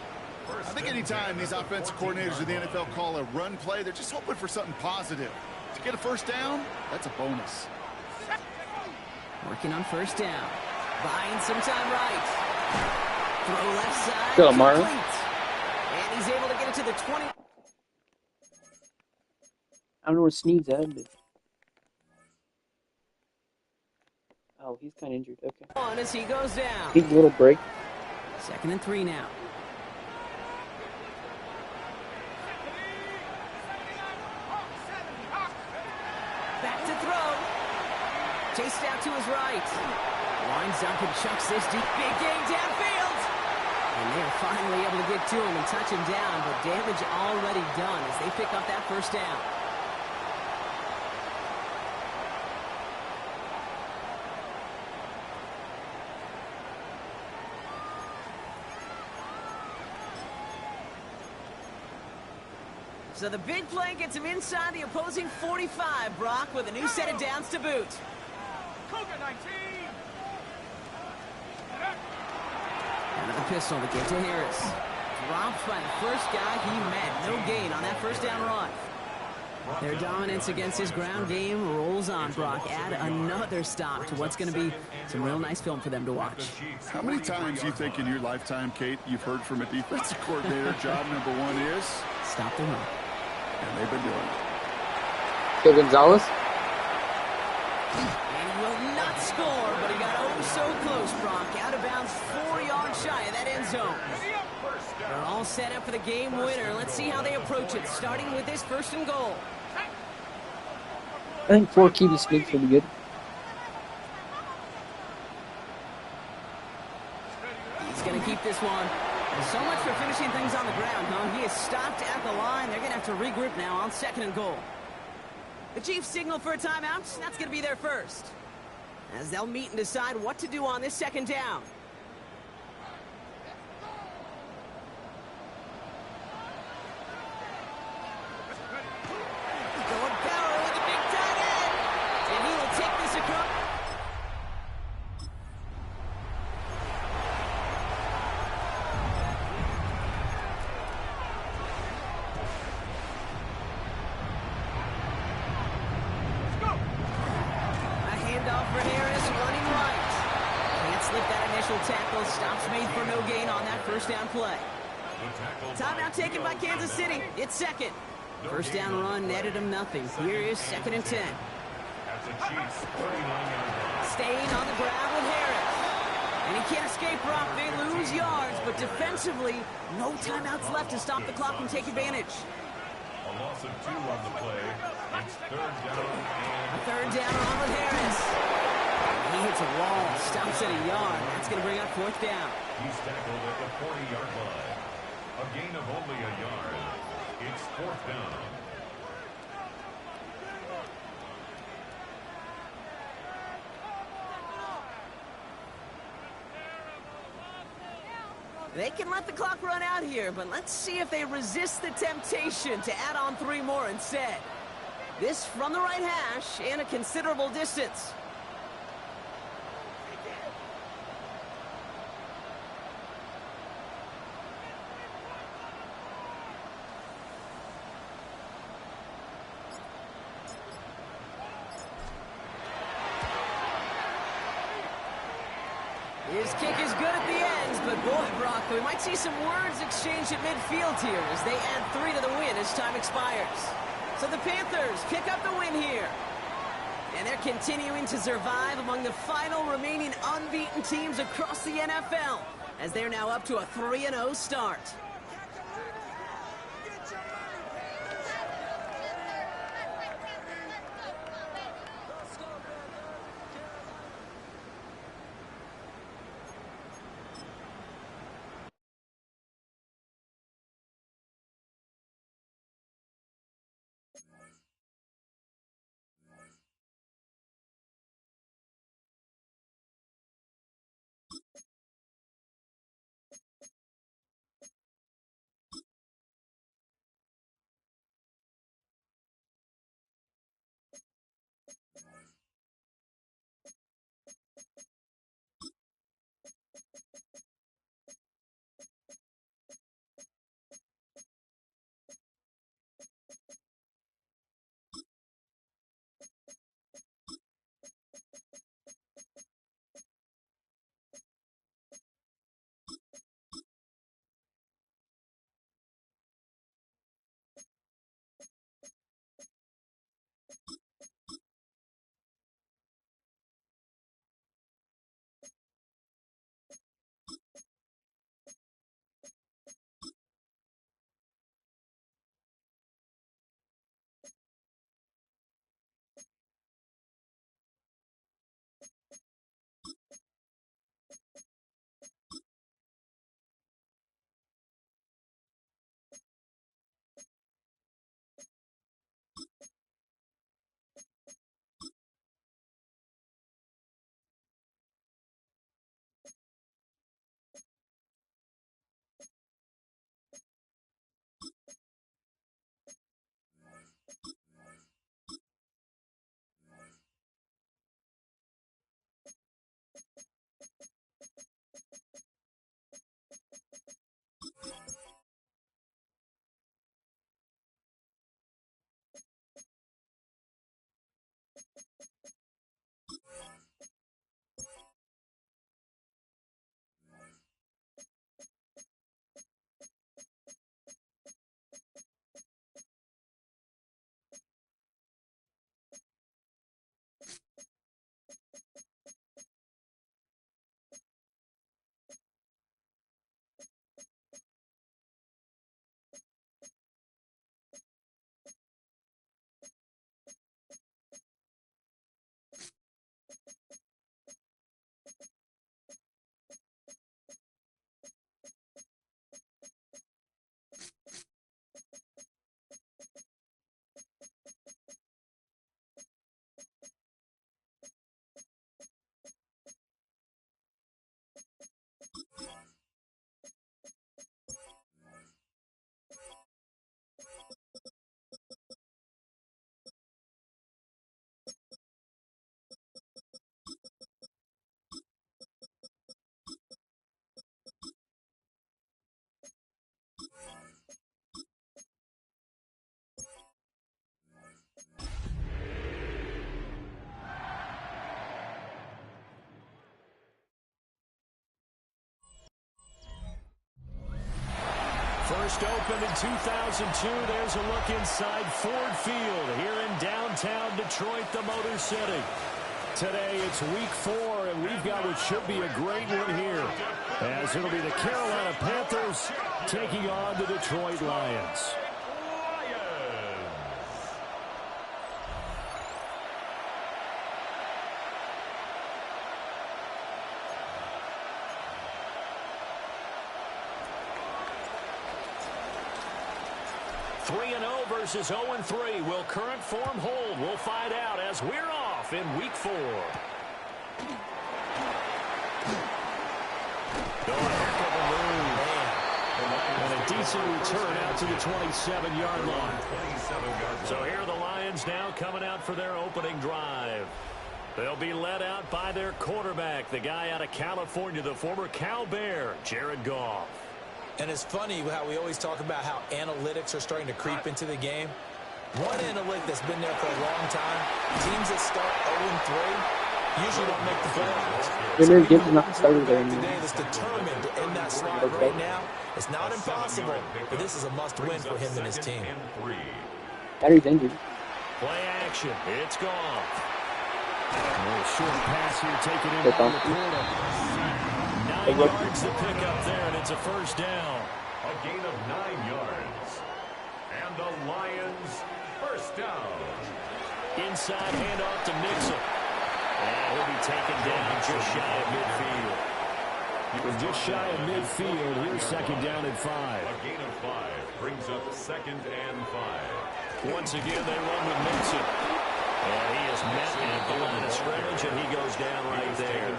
I think anytime these offensive coordinators in the NFL call a run play, they're just hoping for something positive. To get a 1st down, that's a bonus. Working on first down. Buying some time right. Throw left side. Still Marlon. Complete. And he's able to get it to the 20. I don't know where Sneed's at, but... Oh, he's kind of injured. Okay. On as he goes down. Needs a little break. 2nd and 3 now. Back to throw. Chased out to his right. Winds up and chucks this deep. Big game downfield. And they're finally able to get to him and touch him down, but damage already done as they pick up that first down. So the big play gets him inside the opposing 45, Brock, with a new set of downs to boot. Cougar 19. Another pistol to get to Harris. Dropped by the first guy he met. No gain on that first down run. Their dominance against his ground game rolls on, Brock. Add another stop to what's going to be some real nice film for them to watch. How many times do you think in your lifetime, Kate, you've heard from a defensive coordinator, job number one is? Stop the run. And they've been doing it. Phil Gonzalez. And he will not score, but he got oh so close, Brock. Out of bounds 4 yards shy of that end zone. They're all set up for the game winner. Let's see how they approach it, starting with this 1st and goal. I think 4 QB sneaks will be good. He's going to keep this one. So much for finishing things on the ground, huh? He is stopped at the line. They're going to have to regroup now on 2nd and goal. The Chiefs signal for a timeout. That's going to be their first, as they'll meet and decide what to do on this 2nd down. Going power with a big tight end. And he will take this across. A handoff for Harris, running right. Can't slip that initial tackle. Stops made for no gain on that first down play. Timeout taken by Kansas City. It's 2nd. First down run netted him nothing. Here is 2nd and 10. Staying on the ground with Harris. And he can't escape, Brock. They lose yards, but defensively, no timeouts left to stop the clock and take advantage. A loss of 2 on the play. It's 3rd down A and 3rd down run with Harris. He hits a wall, stops at a yard. That's going to bring up 4th down. he's tackled at the 40-yard line. A gain of only a yard. It's 4th down. They can let the clock run out here, but let's see if they resist the temptation to add on 3 more instead. This from the right hash and a considerable distance. His kick is good at the end, but boy, Brock, we might see some words exchanged at midfield here as they add 3 to the win as time expires. So the Panthers pick up the win here. And they're continuing to survive among the final remaining unbeaten teams across the NFL as they're now up to a 3-0 start. First opened in 2002. There's a look inside Ford Field here in downtown Detroit, the Motor City. Today it's week 4, and we've got what should be a great one here, as it'll be the Carolina Panthers taking on the Detroit Lions. 3-0 versus 0-3. Will current form hold? We'll find out as we're off in week 4. And a decent return out to the 27-yard line. So here are the Lions now coming out for their opening drive. They'll be led out by their quarterback, the guy out of California, the former Cal Bear, Jared Goff. And it's funny how we always talk about how analytics are starting to creep into the game. One analytic that's been there for a long time, teams that start 0-3 usually don't make the playoffs. They're getting not started there today that's determined to end that slide right now. It's not impossible, but this is a must-win for him and his team. Battery's injured. Play action. It's gone. A short pass here taken in by Laporta. 9 yards to pick up there, and it's a first down. A gain of 9 yards. And the Lions first down. Inside handoff to Mixon. And he'll be taken down just shy of midfield. We're just shy of midfield. Here's second down and 5. A gain of 5 brings up second and 5. Once again, they run with Mixon. And he is met at the line of scrimmage, and he goes down right there.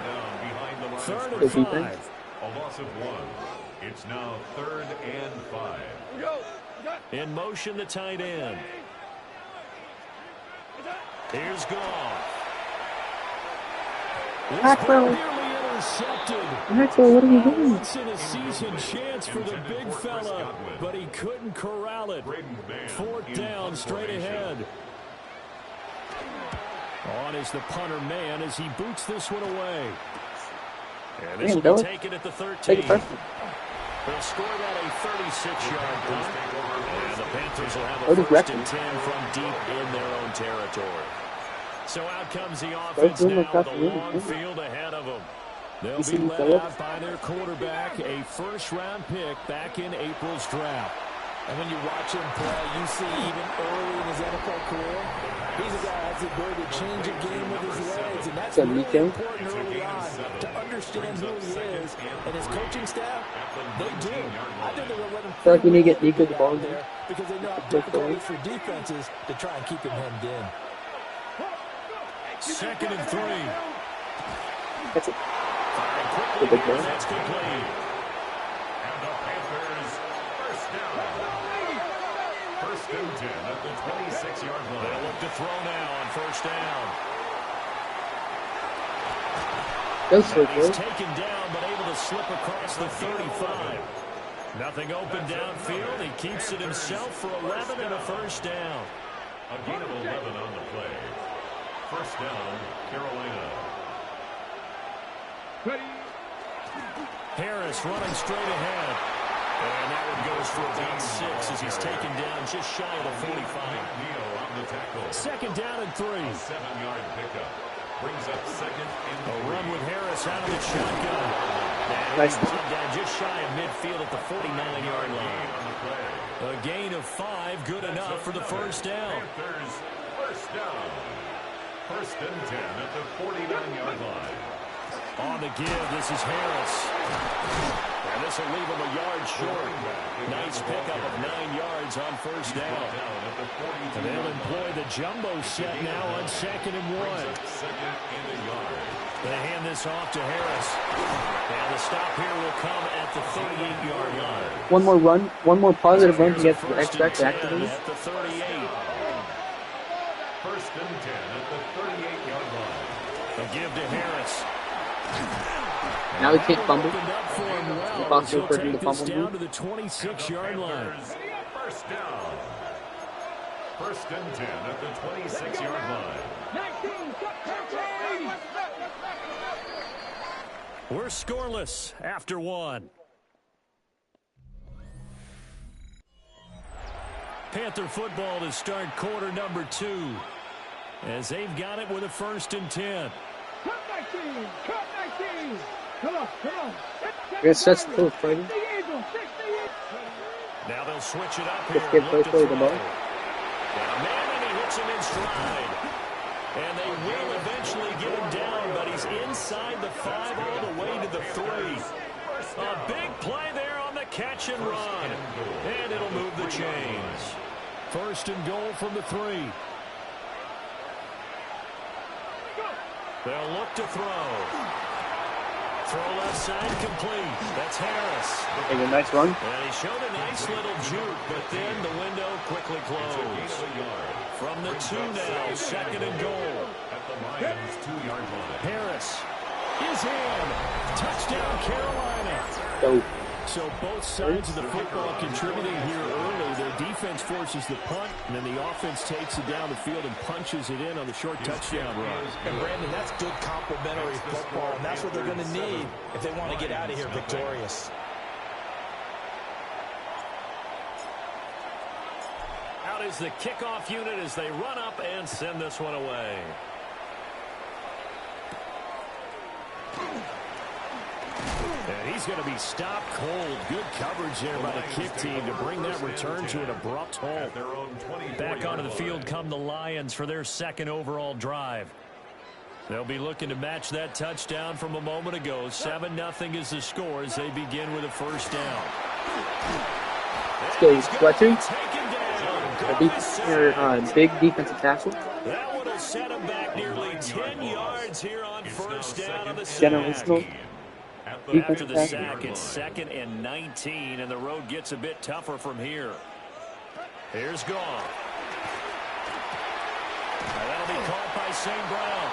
Third and 5. A loss of 1. It's now third and 5. In motion, the tight end. Here's Goff. Maxwell. Nearly intercepted. Maxwell, what are you doing? Once in a season chance for the big fella, but he couldn't corral it. Fourth down, straight ahead. On is the punter man as he boots this one away. And this will be taken at the 13. Take it first. They'll score that a 36-yard punt. And the Panthers will have a first and 10 from deep in their own territory. So out comes the offense now with a long field ahead of them. They'll be led out by their quarterback, a first-round pick back in April's draft. And when you watch him play, you see even early in his NFL career, he's a guy that has the ability to change a game with his legs, and that's really important early on to understand who he is. And his coaching staff, they do. I think they're going to let him feel like we need to get Nico the ball there because they know how difficult it is for defenses to try and keep him hemmed in. Second and 3. That's it. Firing quickly here, that's complete. And the Panthers first down. First and 10 at the 26-yard line. They'll look to throw now on first down. He's taken down, but able to slip across the 35. Nothing open downfield. He keeps it himself for 11 and a first down. A gain of 11 on the play. First down, Carolina. Harris running straight ahead. And that one goes for about 6 as he's taken down just shy of the 45. On the tackle. Second down and 3. A 7-yard pickup. Brings up second and 3. A run with Harris out of the shotgun. And he's brought down just shy of midfield at the 49-yard line. A gain of 5, good enough for the first down. Panthers first down. First and 10 at the 49-yard line. On the give, this is Harris. And this will leave him a yard short. Nice pickup of 9 yards on first down. And they'll employ the jumbo set now on second and 1. They hand this off to Harris. And the stop here will come at the 38-yard line. One more run, one more positive run to get the extract activated. At the 38. First and 10 at the 38-yard line. A give to Harris. Now he can't fumble. Impossible for him to fumble. Down to the 26-yard line. First down. First and 10 at the 26-yard line. We're scoreless after 1. Panther football to start quarter number 2. As they've got it with a 1st and 10. Cut 19! Cut 19! Come on, come on. Yes, that's cool, Freddie. Now they'll switch it up Let's here. get Look to play throw. the ball. And a man, and he hits him in stride. And they will eventually get him down, but he's inside the 5 all the way to the 3. A big play there on the catch and run. And it'll move the chains. 1st and goal from the 3. They'll look to throw. Throw left side complete. That's Harris. Take a nice run. And he showed a nice little juke, but then the window quickly closed. From the 2 now, 2nd and goal. At the Lions' 2-yard line. Harris is in. Touchdown, Carolina. So, So both sides of the football contributing here early. Their defense forces the punt, and then the offense takes it down the field and punches it in on the short touchdown run. And Brandon, that's good complementary football, and that's what they're going to need if they want to get out of here victorious. Out is the kickoff unit as they run up and send this one away. And he's going to be stopped cold. Good coverage there by the kick team to bring that return to an abrupt halt. Back onto the field come the Lions for their 2nd overall drive. They'll be looking to match that touchdown from a moment ago. 7-0 is the score as they begin with a 1st down. let's go, Fletcher. Big defensive tackle. That one will set him back nearly 10 yards here on 1st down of the Generational. After the sack, it's 2nd and 19, and the road gets a bit tougher from here. Here's Goff. And that'll be caught by St. Brown.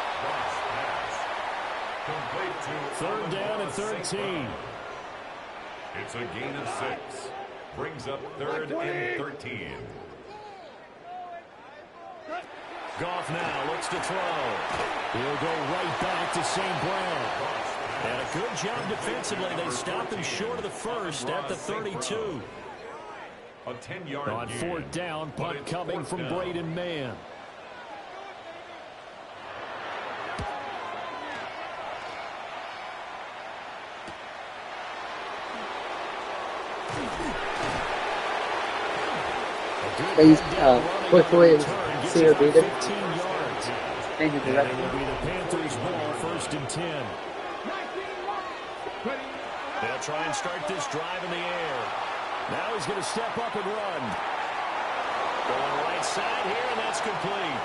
3rd down and 13. It's a gain of 6. Brings up 3rd and 13. Goff now looks to throw. He'll go right back to St. Brown. And a good job defensively. They stop him short of the 1st at the 32. A 10-yard On 4th down, punt coming from Braden Mann. He's quick way to COD there. 15 yards. Change the And it direction. will be the Panthers' ball, 1st and 10. They'll try and start this drive in the air. Now he's going to step up and run. Going right side here, and that's complete.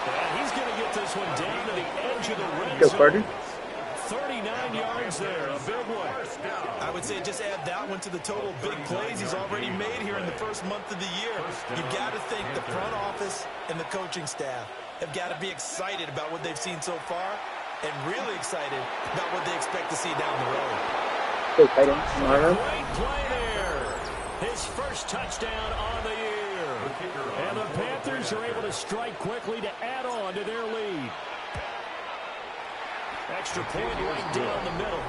And he's going to get this one down to the edge of the red Go, zone. Carter. 39 yards there, a big one. I would say just add that one to the total big plays he's already made here in the 1st month of the year. You've got to think the front office and the coaching staff have got to be excited about what they've seen so far and really excited about what they expect to see down the road. Go, tight end. Great play there. His 1st touchdown on the year. And the Panthers are able to strike quickly to add on to their lead. Extra point right down the middle.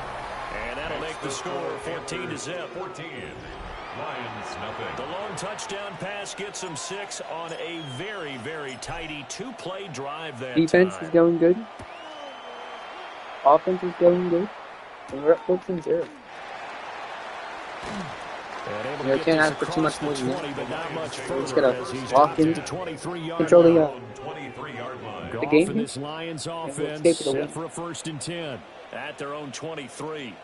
And that'll make the score 14-0. 14. Lions, nothing. The long touchdown pass gets them 6 on a very, very tidy 2-play drive that Defense time. is going good. Offense is going good. And we're at 14-0. Yeah, can't ask for too much more than that. 20, but not much Just further gotta as he's walk dropped in, it to 23-yard control the, line. 23-yard line. the Goff game. and this Lions offense escape the set win. for a 1st and 10 at their own 23.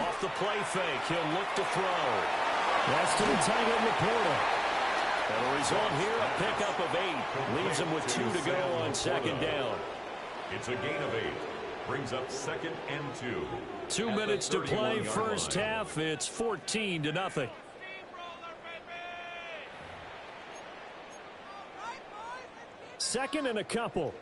Off the play fake, he'll look to throw. That's to the tight end Laporta. And the result here, a pickup of 8. Leaves him with 2 to go on 2nd down. It's a gain of 8. Brings up 2nd and 2. 2 minutes to play, 1st half. It's 14-0. Second and a couple.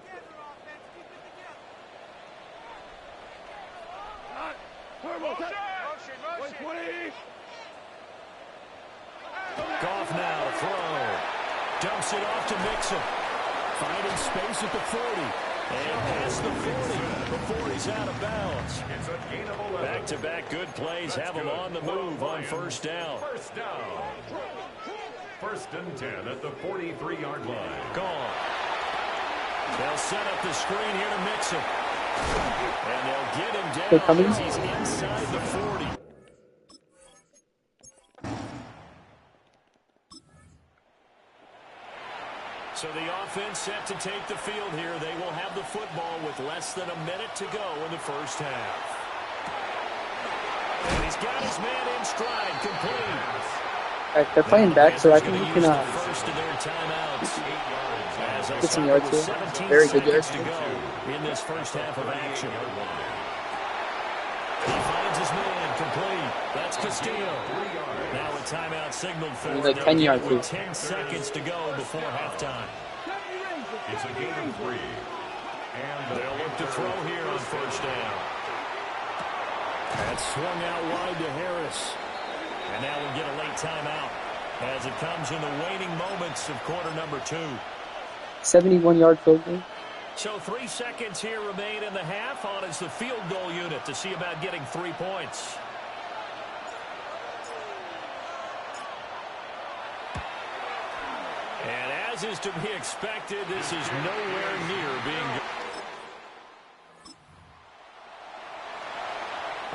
Goff now to throw. Dumps it off to Mixon. Finding space at the 40. And past the 40 before he's out of bounds. It's a gain of 11. Back-to-back good plays have him on the move on first down. First down. First and 10 at the 43-yard line. Gone. They'll set up the screen here to mix him. And they'll get him down as he's inside the 40. So the offense set to take the field here. They will have the football with less than a minute to go in the first half. And he's got his man in stride, complete. They're playing back, so I think we can first of their timeouts. get some yards here. Very good yards to go in this first half of action. He finds his man, complete. That's Castillo. Now a timeout signaled for. He's like 10 yards. 10 seconds to go before halftime. It's a gain of 3. And they'll look to throw here on first down. That's swung out wide to Harris. And now we'll get a late timeout as it comes in the waning moments of quarter number 2. 71-yard field goal. So 3 seconds here remain in the half. On is the field goal unit to see about getting 3 points. And as is to be expected, this is nowhere near being good.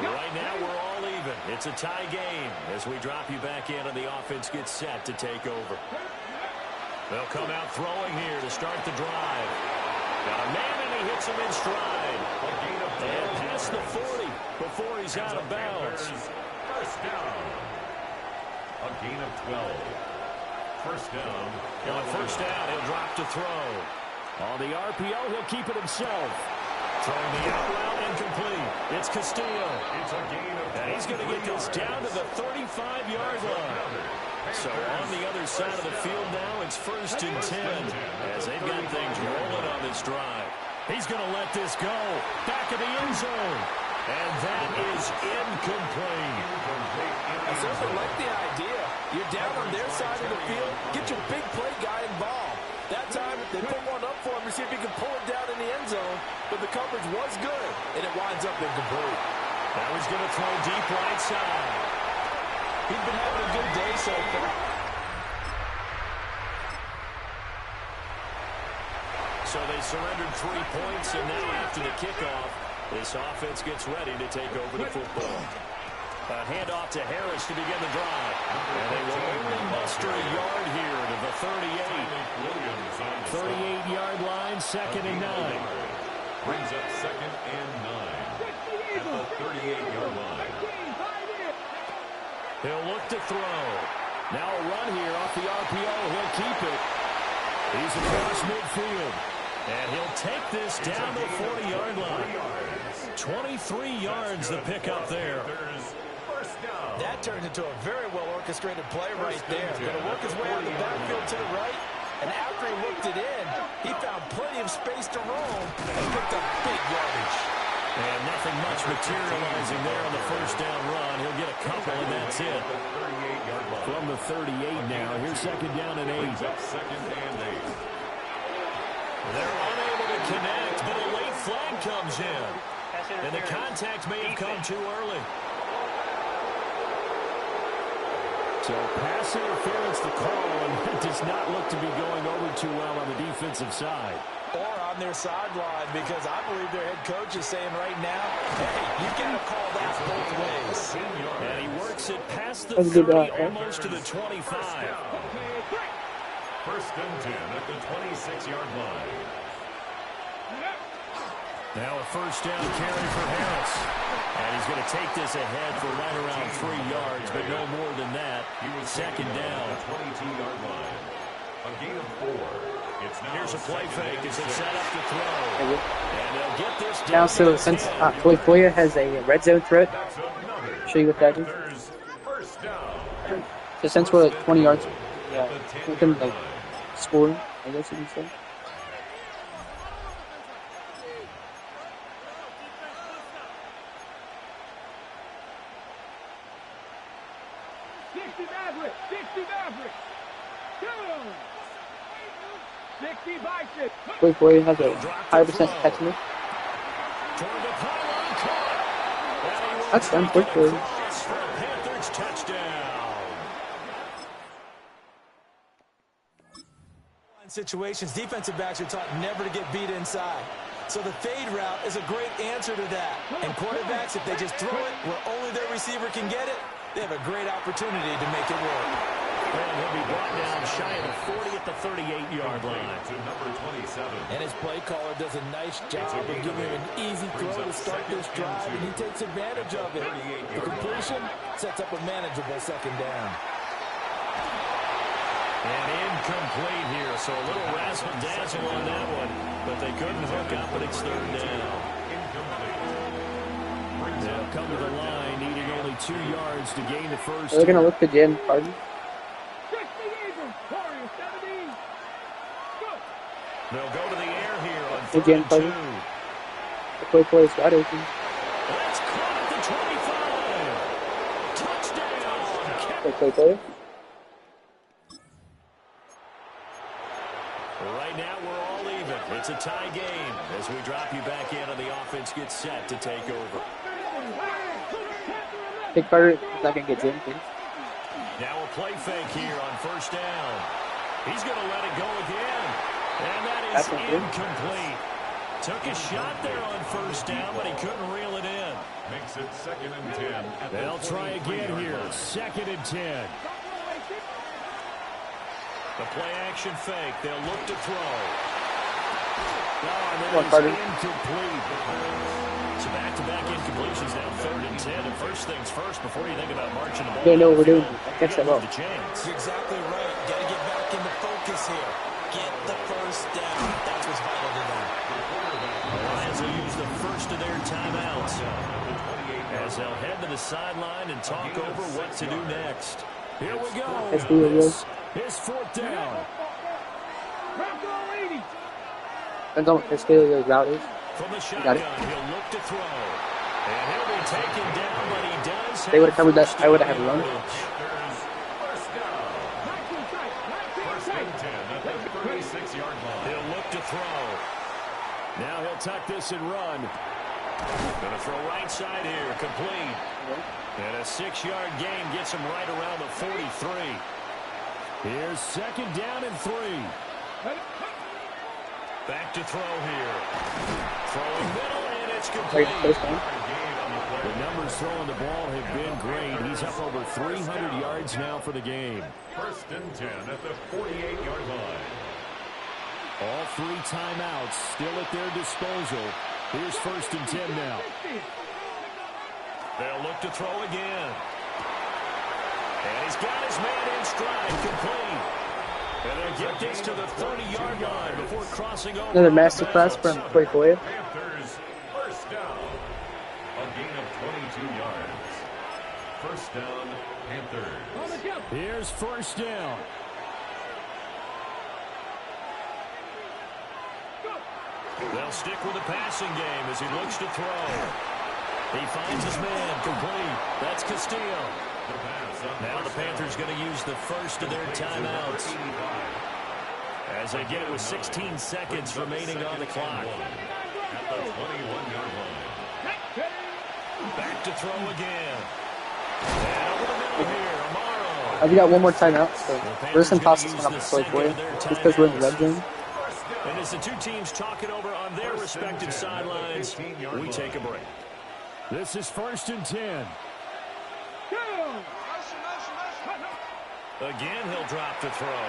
Right now, we're all even. It's a tie game as we drop you back in and the offense gets set to take over. They'll come out throwing here to start the drive. Got a man, and he hits him in stride. And past the 40 before he's out of bounds. First down. A gain of 12. First down. On first down, he'll drop to throw. On the RPO, he'll keep it himself. Throwing the out route incomplete. It's Castillo. It's a gain of 12. And he's going to get this down to the 35-yard line. So on the other side of the field now, it's first and 10 as they've got things rolling on this drive. He's going to let this go. Back of the end zone. And that is incomplete. I certainly like the idea. You're down on their side of the field. Get your big play guy involved. That time, they put one up for him to see if he can pull it down in the end zone. But the coverage was good, and it winds up incomplete. Now he's going to throw deep right side. He's been having a good day so far. So they surrendered 3 points, and now after the kickoff, this offense gets ready to take over the football. A handoff to Harris to begin the drive. And they will only muster a yard here to the 38. 38-yard line, second and 9. Brings up second and 9 at the 38-yard line. He'll look to throw. Now a run here off the RPO. He'll keep it. He's across midfield. And he'll take this down the 40-yard line. 23 yards the pick up there. That turns into a very well-orchestrated play right there. Going to work his way out of the backfield to the right. And after he looked it in, he found plenty of space to roam and picked up big yardage. And nothing much materializing there on the first down run. He'll get a couple, and that's it. From the 38 now. Here's second down and 8. Second and 8. They're unable to connect, but a late flag comes in. And the contact may have come too early. So pass interference the call, and it does not look to be going over too well on the defensive side. Or on their sideline, because I believe their head coach is saying right now, hey, you got to call that both ways. And he works it past the 30, almost to the 25. First and 10 at the 26-yard line. Now a first down carry for Harris. And he's going to take this ahead for right around 3 yards, but no more than that. He was second down. 22-yard line. A gain of 4. It's now here's a play fake as they set up to throw. And they'll get this down. Now, so since Foya has a red zone threat, show you what that is. So since we're like 20 yards, yeah, we can like score, I guess you can say. Foya has a higher percent catch rate. Toward the pylon, caught. That's done quickly. Panthers touchdown. Situations, defensive backs are taught never to get beat inside. So the fade route is a great answer to that. And quarterbacks, if they just throw it where only their receiver can get it, they have a great opportunity to make it work. And he'll be brought down shy of the 40 at the 38-yard line. To number 27. And his play caller does a nice job of giving him an easy throw to start this drive, and he takes advantage of it. The completion sets up a manageable second down. And incomplete here, so a little razzle-dazzle on that one. But they couldn't hook up, but it's third down. They'll come to the line, needing only 2 yards to gain the first. Are they going to look to Jen Pardon? They'll go to the air here on Hey, 3rd and 2. The play player's got open. That's caught at the 25. Touchdown. Play player. Right now, we're all even. It's a tie game as we drop you back in and the offense gets set to take over. Big Carter is not going to get Jen, please. Now a play fake here on 1st down. He's going to let it go again. And that is incomplete. Took a shot there on 1st down, but he couldn't reel it in. Makes it 2nd and 10. They'll try again here. 2nd and 10. The play action fake. They'll look to throw. Oh, and then it's incomplete. So back-to-back incompletions now. 3rd and 10. And first things first, before you think about marching the ball. They know what we're doing. Catch that ball. You're exactly right. Got to get back into focus here. Get the first down. That's what's vital to them. Lions will use the first of their timeouts as they'll head to the sideline and talk over what to do next. Here we go. This is 4th down. Depends on what Castillo's route is. From the shotgun, he'll look to throw. And he'll be taken down, but he does. They would have covered that. I would have had a run. First and 10 at the 36-yard line. He'll look to throw. Now he'll tuck this and run. Going to throw right side here, complete. And a 6-yard gain gets him right around the 43. Here's 2nd down and 3. Back to throw here. Throwing middle, and it's complete. The numbers throwing the ball have been great. He's up over 300 yards now for the game. 1st and 10 at the 48-yard line. All 3 timeouts still at their disposal. Here's 1st and 10 now. They'll look to throw again. And he's got his man in stride, complete. And they'll get this to the 30-yard line before crossing over. Another masterclass from Corey Coyle. Panthers, 1st down. A gain of 22 yards. 1st down, Panthers. Here's 1st down. They'll stick with the passing game as he looks to throw. He finds his man, complete. That's Castillo. Now the Panthers going to use the first of their timeouts as they get it with 16 seconds remaining on the clock. At the 21-yard line. Back to throw again. And over the middle here, Amaro. I've got one more timeout, so there's some tosses coming up for Coyle. Just because we're in the red zone. And as the two teams talk it over on their respective sidelines, we take a break. This is 1st and 10. Again, he'll drop to throw.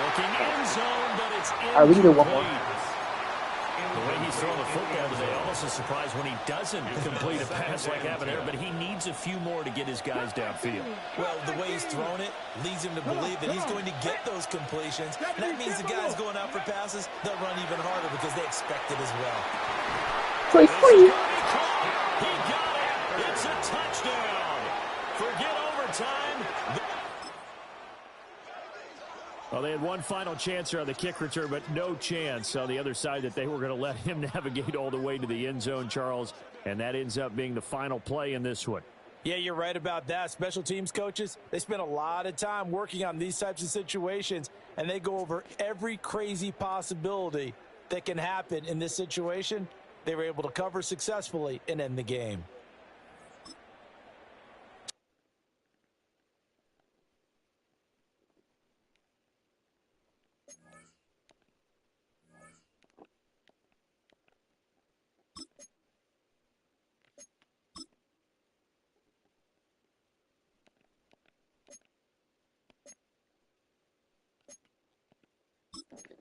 Looking end zone, but it's incomplete. We can do one more. The way he's throwing the football today, almost a surprise when he doesn't complete a pass like Habanero, but he needs a few more to get his guys downfield. Well, the way he's thrown it leads him to believe that he's going to get those completions. And that means the guys going out for passes, they'll run even harder because they expect it as well. Play free. He got it. It's a touchdown. Forget overtime. Well, they had one final chance here on the kick return, but no chance on the other side that they were going to let him navigate all the way to the end zone, Charles. And that ends up being the final play in this one. Yeah, you're right about that. Special teams coaches, they spend a lot of time working on these types of situations, and they go over every crazy possibility that can happen in this situation. they were able to cover successfully and end the game.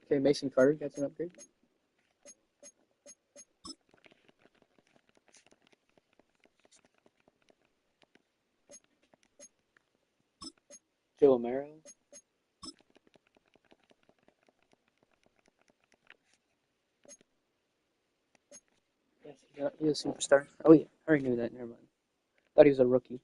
Okay, Mason Carter gets an upgrade. Joe Amaro. Yes, he's a superstar. Oh yeah, I already knew that. Never mind. Thought he was a rookie.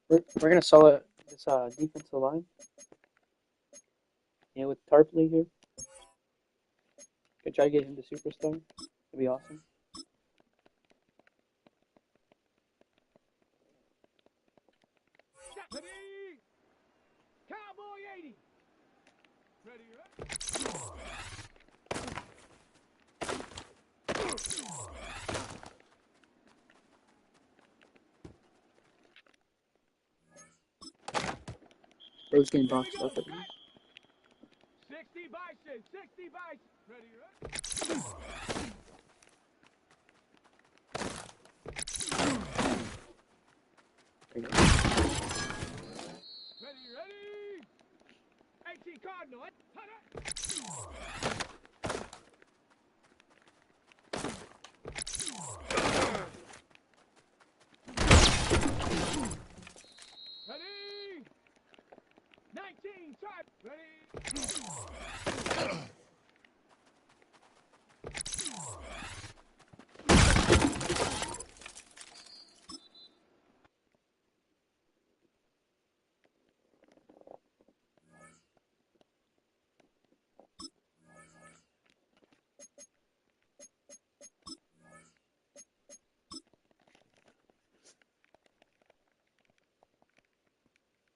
We're gonna sell this defensive line. Yeah, with Tarpley here. Could try to get him to superstar. That'd be awesome. Ready? Cowboy 80. Ready, Bro's getting boxed up at me. 60 Bison, 60 Bison. Ready, There you go. ready. 18 Cardinal. Ready. 19 Tribe. Ready.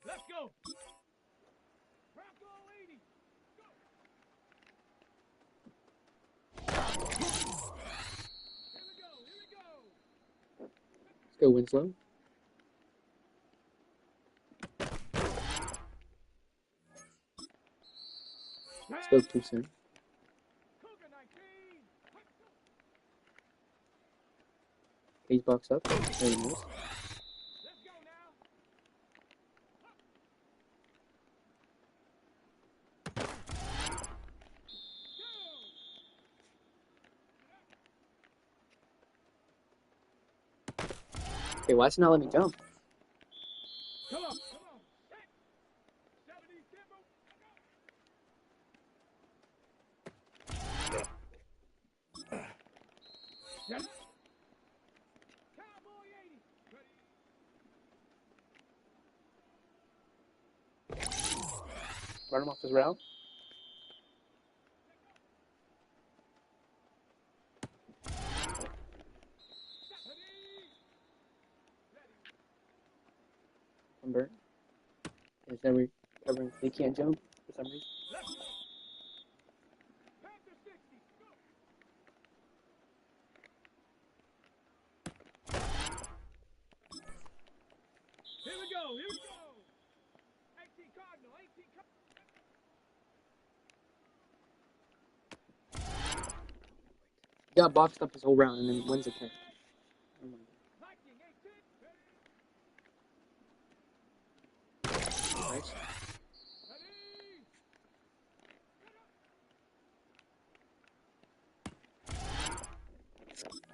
Let's go. Bronco 80. Go. Here we go. Let's go Winslow. Spoke too soon. Cougar 19. He's boxed up. There he is. Let's go now. Okay, why is it not letting me jump? Come on. 70 Timber. Yes. Cowboy 80. Ready. Run him off his route. Remember, there's never covering. He can't jump for some reason. Let's go. Panther 60. Go. go. Here we go. 18 Cardinal. 18 Cardinal. Got boxed up his whole round and then wins a catch. Oh my Viking 18. god. Nice.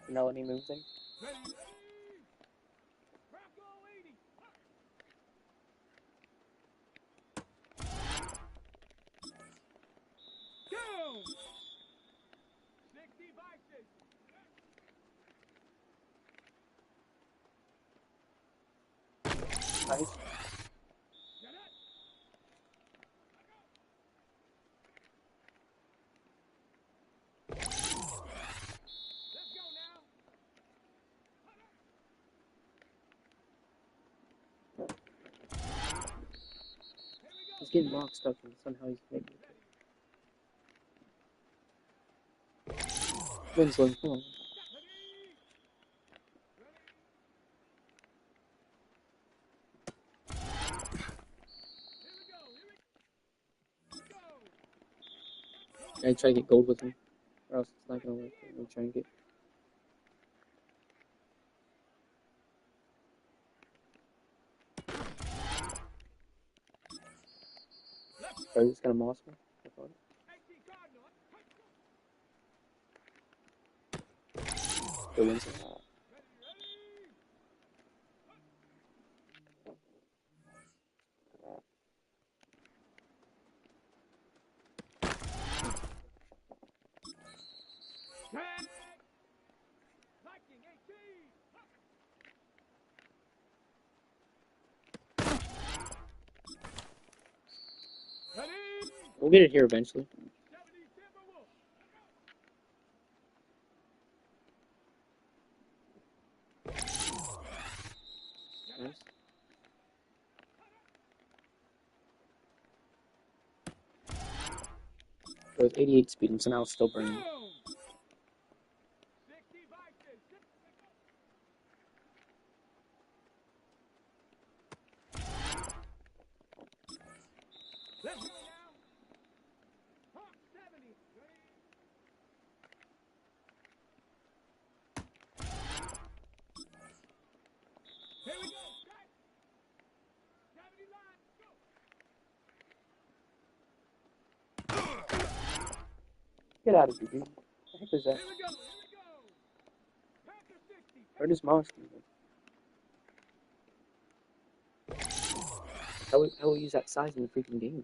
You know what he moves in? Bronco 80. Go. 60 Vices. Nice. Get it. Let's go now. He's getting boxed up and somehow he's making it. Winslow, come on. I try to get gold with him, or else it's not gonna work. I'm trying to get. Are you just gonna moss me? Good Winslow. Viking 18. We'll get it here eventually. 70 Timberwolves. Nice. It was 88 speed, and somehow it's still burning. 60 Vices. Let's go now. Hawk 70. Here we go. 70 line. Go. Get out of here, dude. What the heck is that? Here we go. Here we go. Panther 60. Where does Moss do? How will we use that size in the freaking game?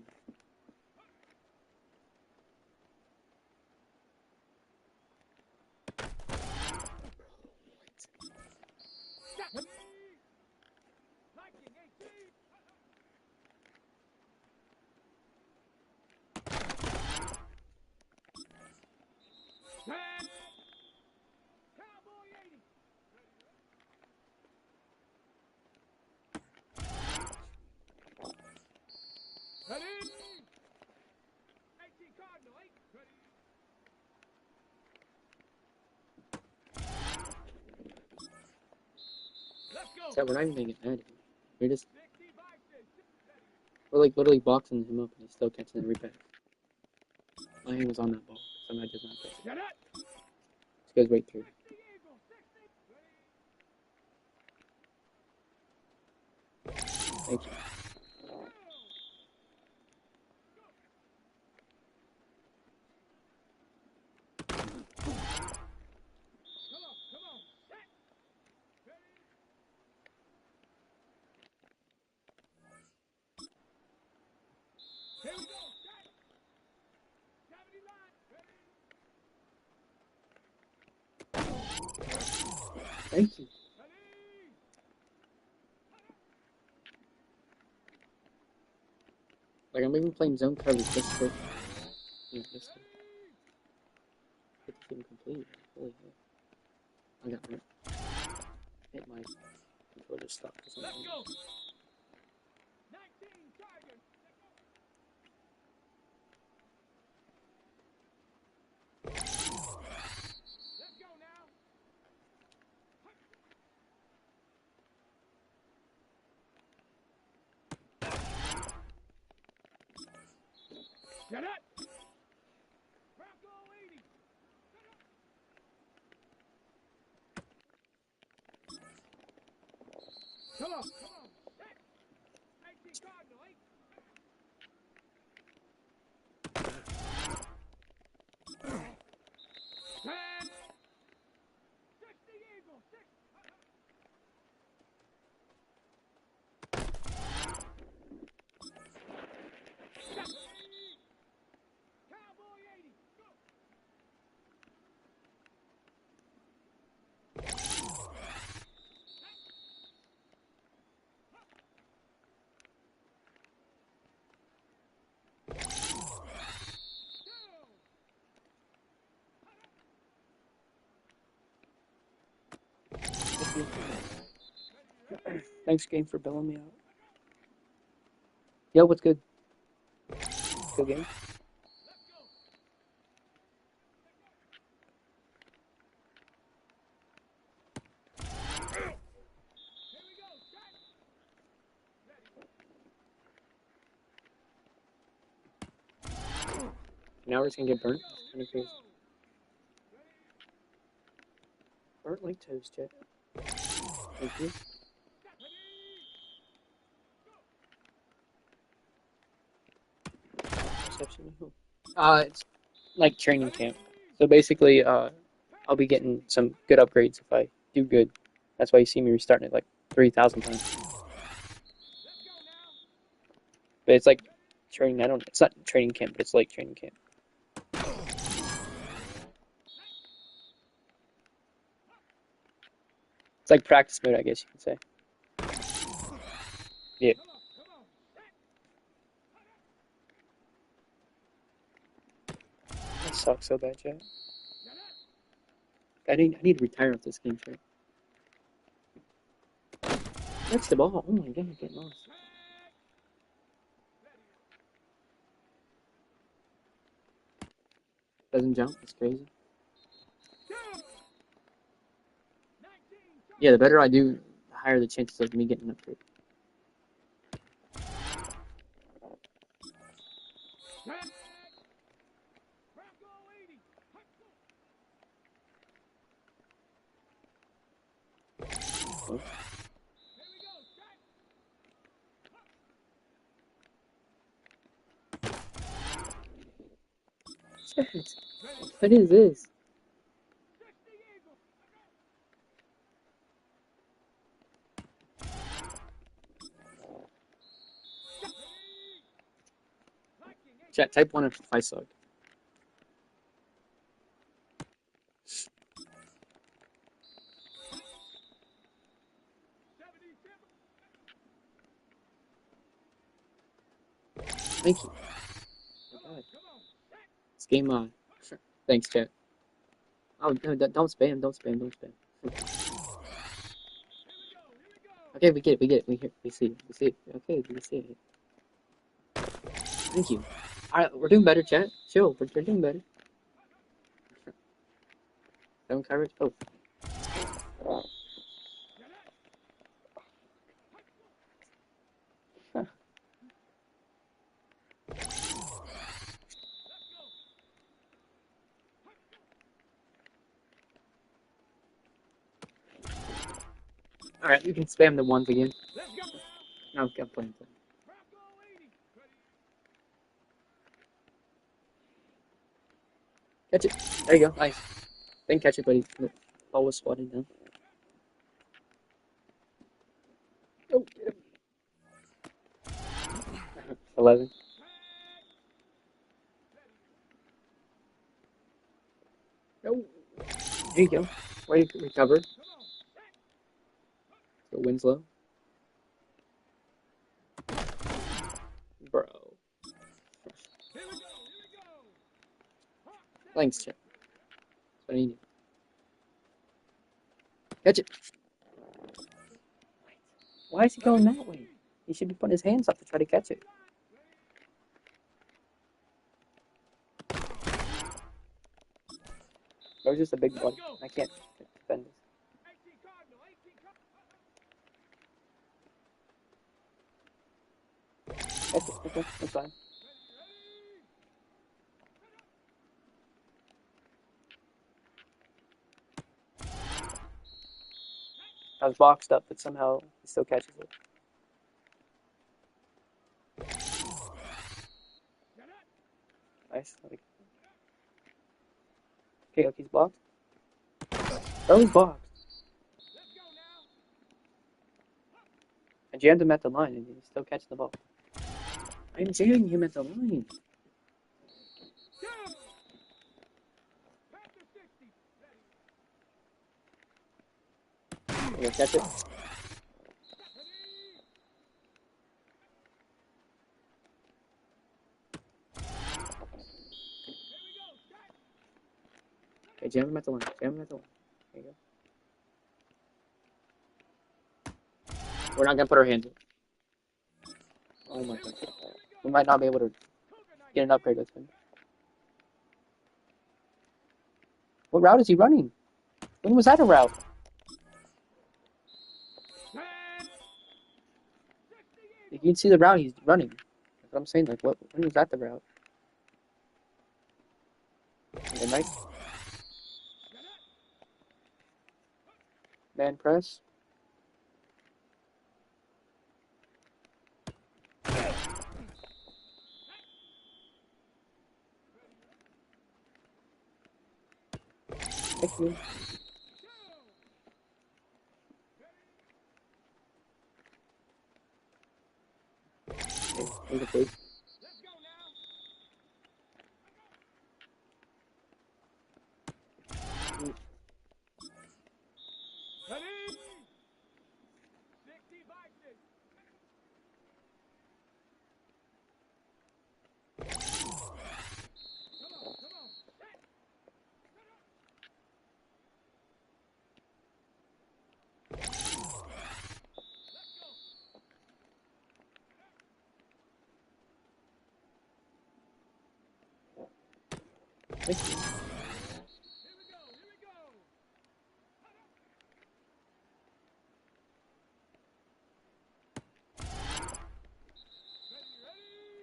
Viking 18. Cowboy 80. Ready? 18 Cardinal 8. Ready? Let's go. So we're not even gonna get mad. We're just 60 Vices. we're like literally boxing him up, and he's still catching the repass. My hand was on that ball. Somehow just not catch it. Get it. This goes right through. 60 Eagle. 60. Ready? Thank you. Come on. Come on. Set. Ready? Here we go. Set. 70 line. Ready? Thank you. Ready? Like I'm even playing zone coverage just for just to get the game complete. Holy hell! I got hurt. Hit my controller stuck. Let's go. 19 Tigers. Let's go now. Get it! Bronco 80! Come on! Come on! 18 Cardinal, 8! 10! 60 Eagle! 6! Cowboy 80! Go! Thanks, game, for bailing me out. Yo, what's good? Good game. Now we're just gonna get burnt. It's kind of crazy. Burnt like toast, Jet. Thank you. Reception. It's like training camp. So basically, I'll be getting some good upgrades if I do good. That's why you see me restarting it like 3,000 times. But it's like training. It's not training camp, but it's like training camp. It's like practice mode, I guess you could say. Yeah. I suck so bad, Jet. I need to retire off this game, Jet. That's the ball. Oh my god, I'm getting lost. Doesn't jump. It's crazy. Yeah, the better I do, the higher the chances of me getting an upgrade. Oh. What is this? Chat, type 1 if I suck. Thank you. Oh god. It's game on. Thanks, chat. Oh, no, don't spam, don't spam, don't spam. Okay, we get it, we see it. Okay, we see it. Thank you. Alright, we're doing better, chat. Chill, we're doing better. Zone coverage. Oh. Alright, you can spam the ones again. No, I'm playing. Catch it. There you go. Nice. Didn't catch it, but the ball was swatted down. Oh, get him. 11. No. There you go. Way to recover. Go Winslow. Bro. Thanks, Chip. That's what I needed. Catch it. Why is he going that way? He should be putting his hands up to try to catch it. That was just a big one. I can't defend this. Catch it. Okay, that's fine. I was boxed up, but somehow he still catches it. Nice. Okay, he's blocked. Oh, he's blocked. I jammed him at the line, and he still catches the ball. I'm jamming him at the line. You gonna catch it? Okay, jam him at the line. Jam him at the line. There you go. We're not gonna put our hands up. Oh my god. We might not be able to get an upgrade with him. What route is he running? When was that a route? You can see the route he's running. That's what I'm saying. Like, when was that the route? Okay, nice. Man press. Thank you. Okay, need a base. Thank you.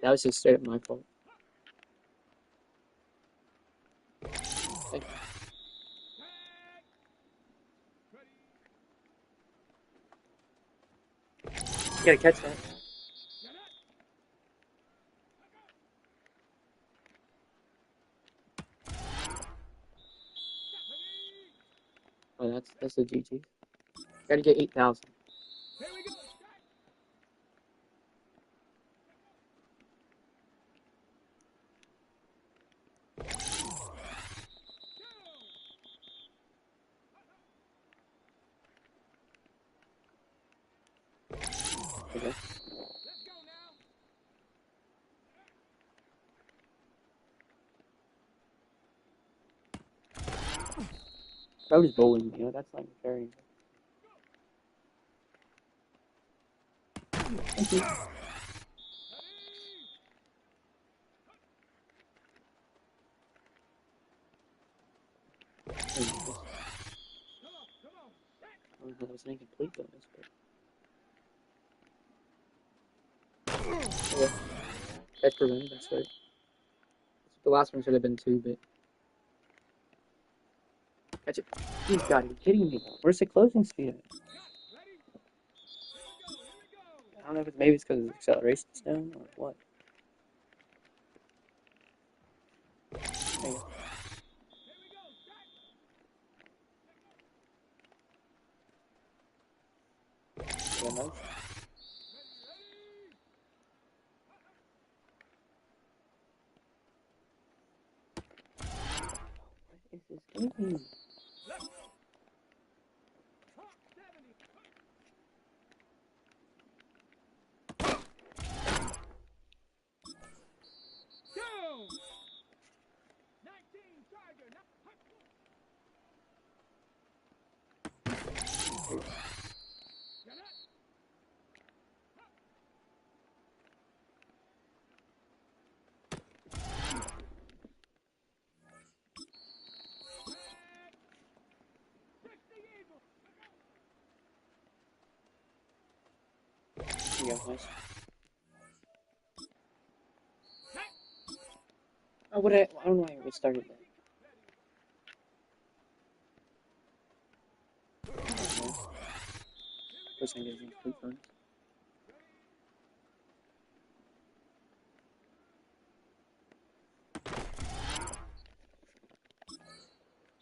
That was just straight up my fault. Thank you. You gotta catch that. Oh, that's the GG. Gotta get 8,000. Okay. That was bowling, you know, that's not very. Thank you. I don't know, that was an incomplete bonus, but. Yeah. Catch prevented, that's right. The last one should have been 2, but. Catch it. Please, God, are you kidding me? Where's the closing speed at? I don't know if it's maybe it's because his acceleration's down or what. There you go. Yeah, nice. What is this game? Yeah, nice. Oh, what I don't know why I restarted that. First thing is complete funds.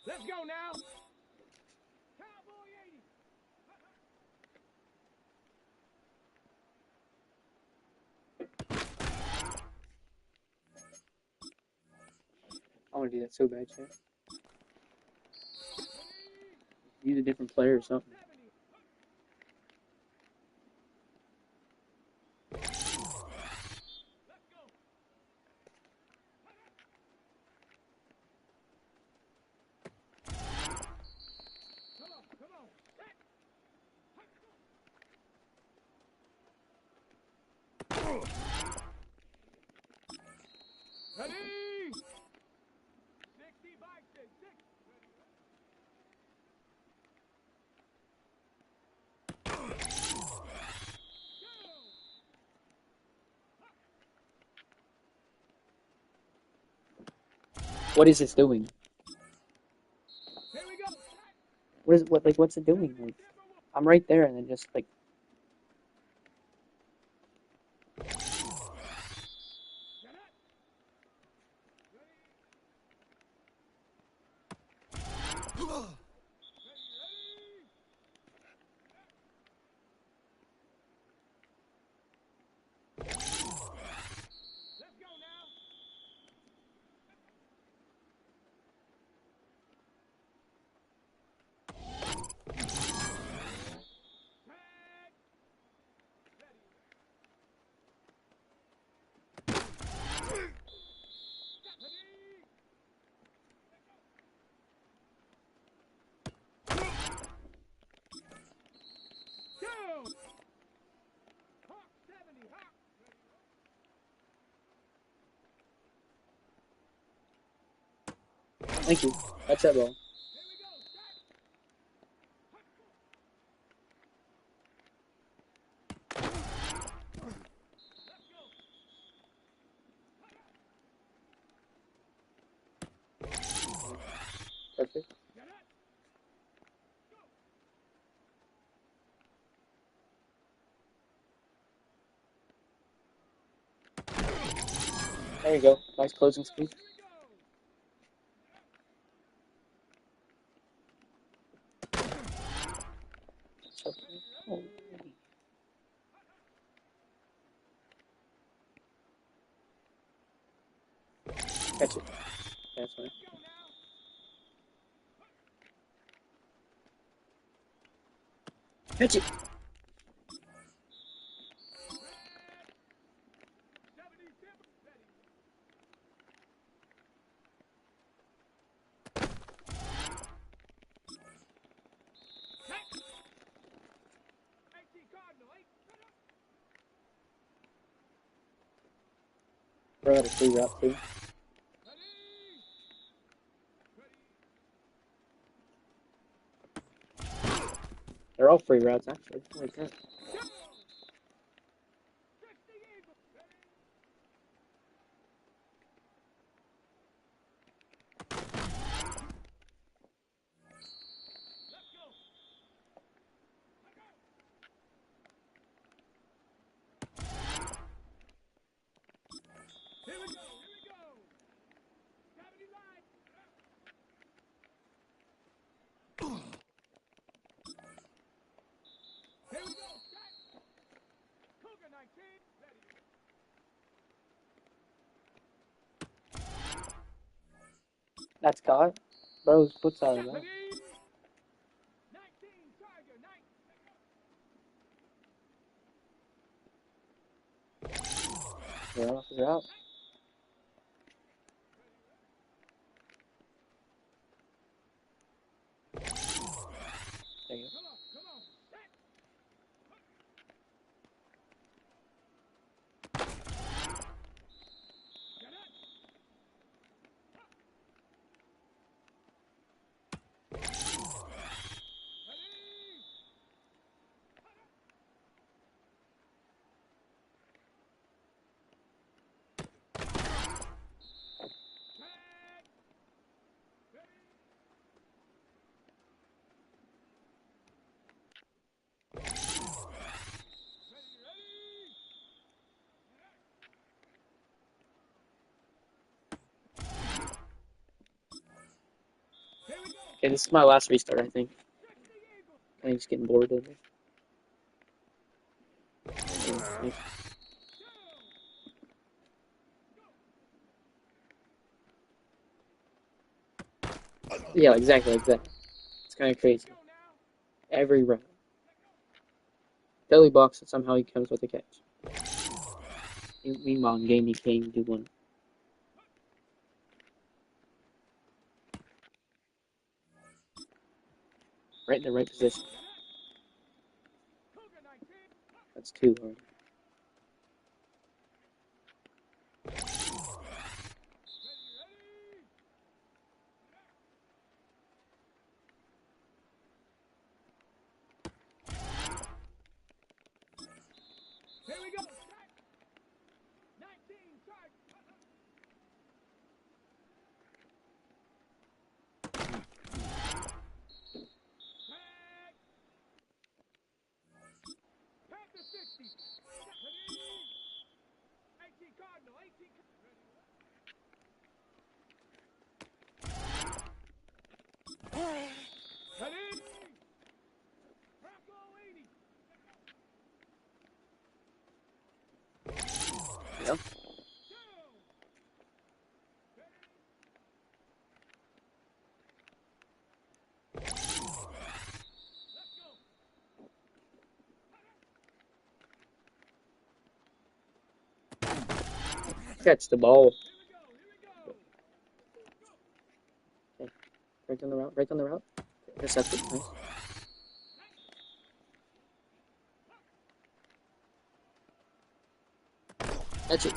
Let's go now. Cowboy 80. I want to do that so bad, chat. Use a different player or something. Ready? 60 by 6. What is this doing? Here we go. What's it doing? Like, I'm right there and then just like Let's go now. Go. Hawk 70. Hawk. thank you. That's that ball. Here we go. Perfect. There you go. Nice closing speed. Oh. Catch it. That's fine. Catch it. Throw out a free route too. They're all free routes actually. Like that. Here we go. Here we go. 70 line. Here we go. Set. Cougar 19. Ready. That's caught. Bro's foot's out of that. 19. Tiger 9. They're off. They're out. There you go. Come on. Come on. Set. Get up. Ready. Okay, this is my last restart, I think. I'm just getting bored of it. Yeah, exactly like that. It's kind of crazy. Every round. Belly box, and somehow he comes with a catch. Meanwhile, in game, he can't even do one. Right in the right position. That's two already. Here we go. 19, start. Panther 60. 18 Cardinal. 18. Ready? Bronco 80. Yep. Catch the ball. Okay. Right on the route. Right on the route. Intercepted. Nice. Catch it.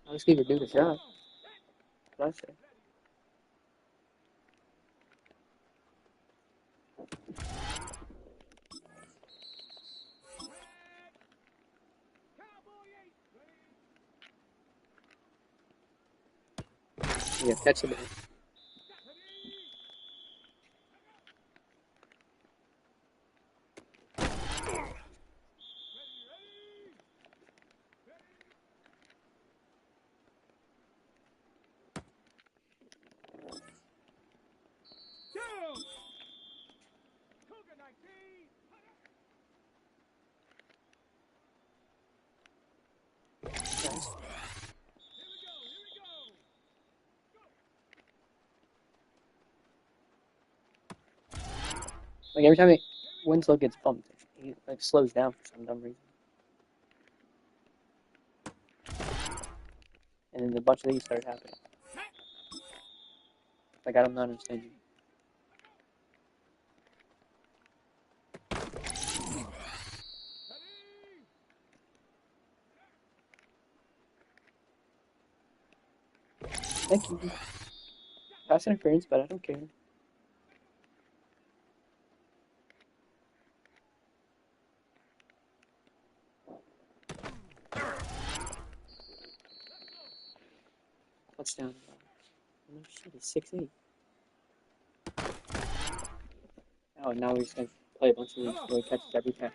Let's keep it do the shot. That's it. Yeah, catch the ball. Nice. Like every time Winslow gets bumped, he like slows down for some dumb reason. And then a bunch of these start happening. Like I don't understand you. Thank you. Pass interference, but I don't care. Touchdown. Oh shit, he's 6'8". Oh, now he's gonna play a bunch of these where he catches every pass.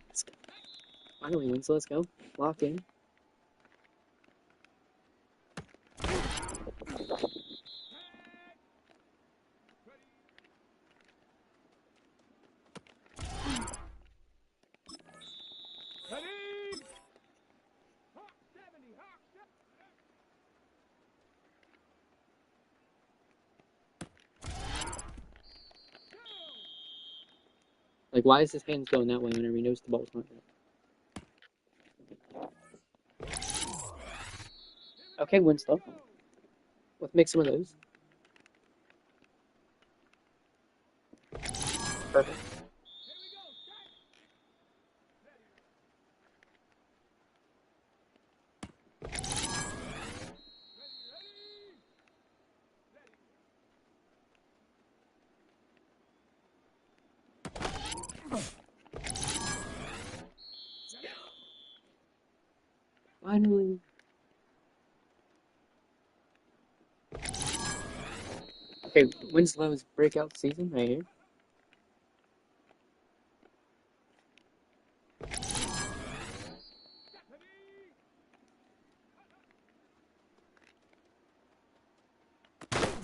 Let's go. Finally, Winslow, let's go. Lock in. Like, why is his hands going that way whenever he knows the ball's not there? Okay, Winslow. Let's make some of those. Perfect. Finally. Okay, Winslow's breakout season right here.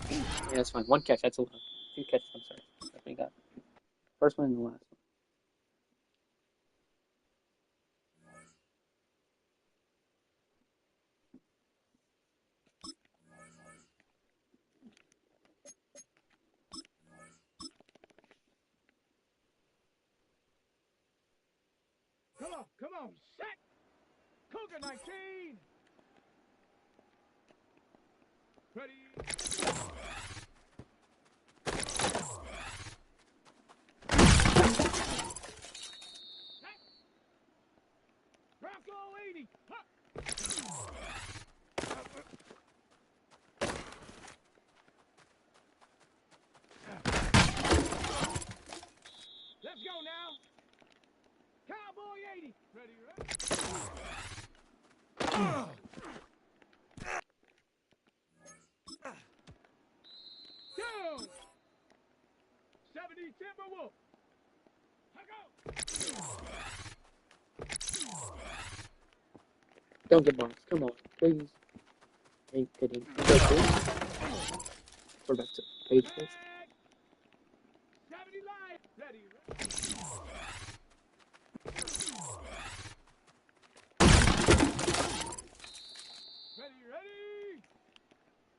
Yeah, that's fine. One catch, that's a lot. 2 catches, I'm sorry. That's what we got. First one and the last one. Come on, set! Cougar 19! Ready? Bronco 80! Let's go now! Cowboy 80! Ready, Down! 70 Timberwolf! Don't get bombs. Come on, please. Hey, good. We're back to page first. 70 live! Ready, ready!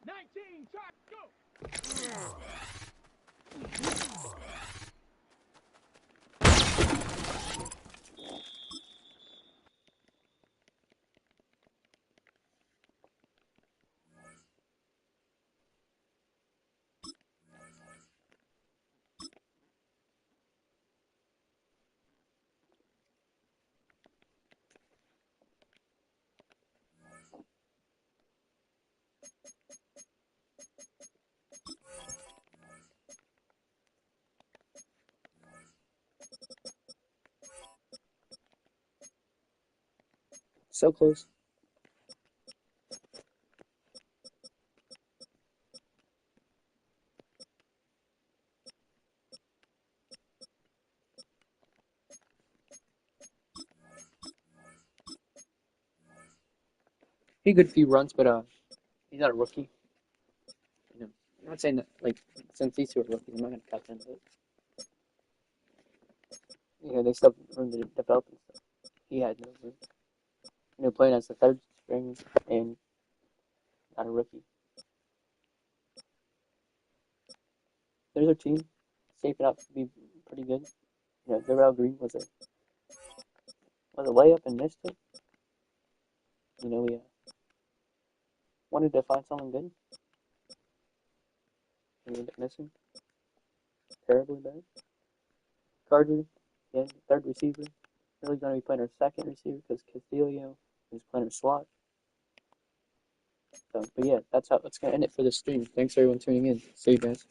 19, try, go! So close. He had a good few runs, but he's not a rookie. You know, I'm not saying that like since these two are rookies, I'm not gonna cut them, but they still have room to develop and stuff. He had no room. Playing as the third string and not a rookie. There's our team. Shaping up to be pretty good. Darrell Green was a layup and missed it. We wanted to find someone good. And we ended up missing. Terribly bad. Carter, yeah, third receiver. Really going to be playing our second receiver because Castillo is playing our slot. So, but yeah, that's going to end it for the stream. Thanks everyone tuning in. See you guys.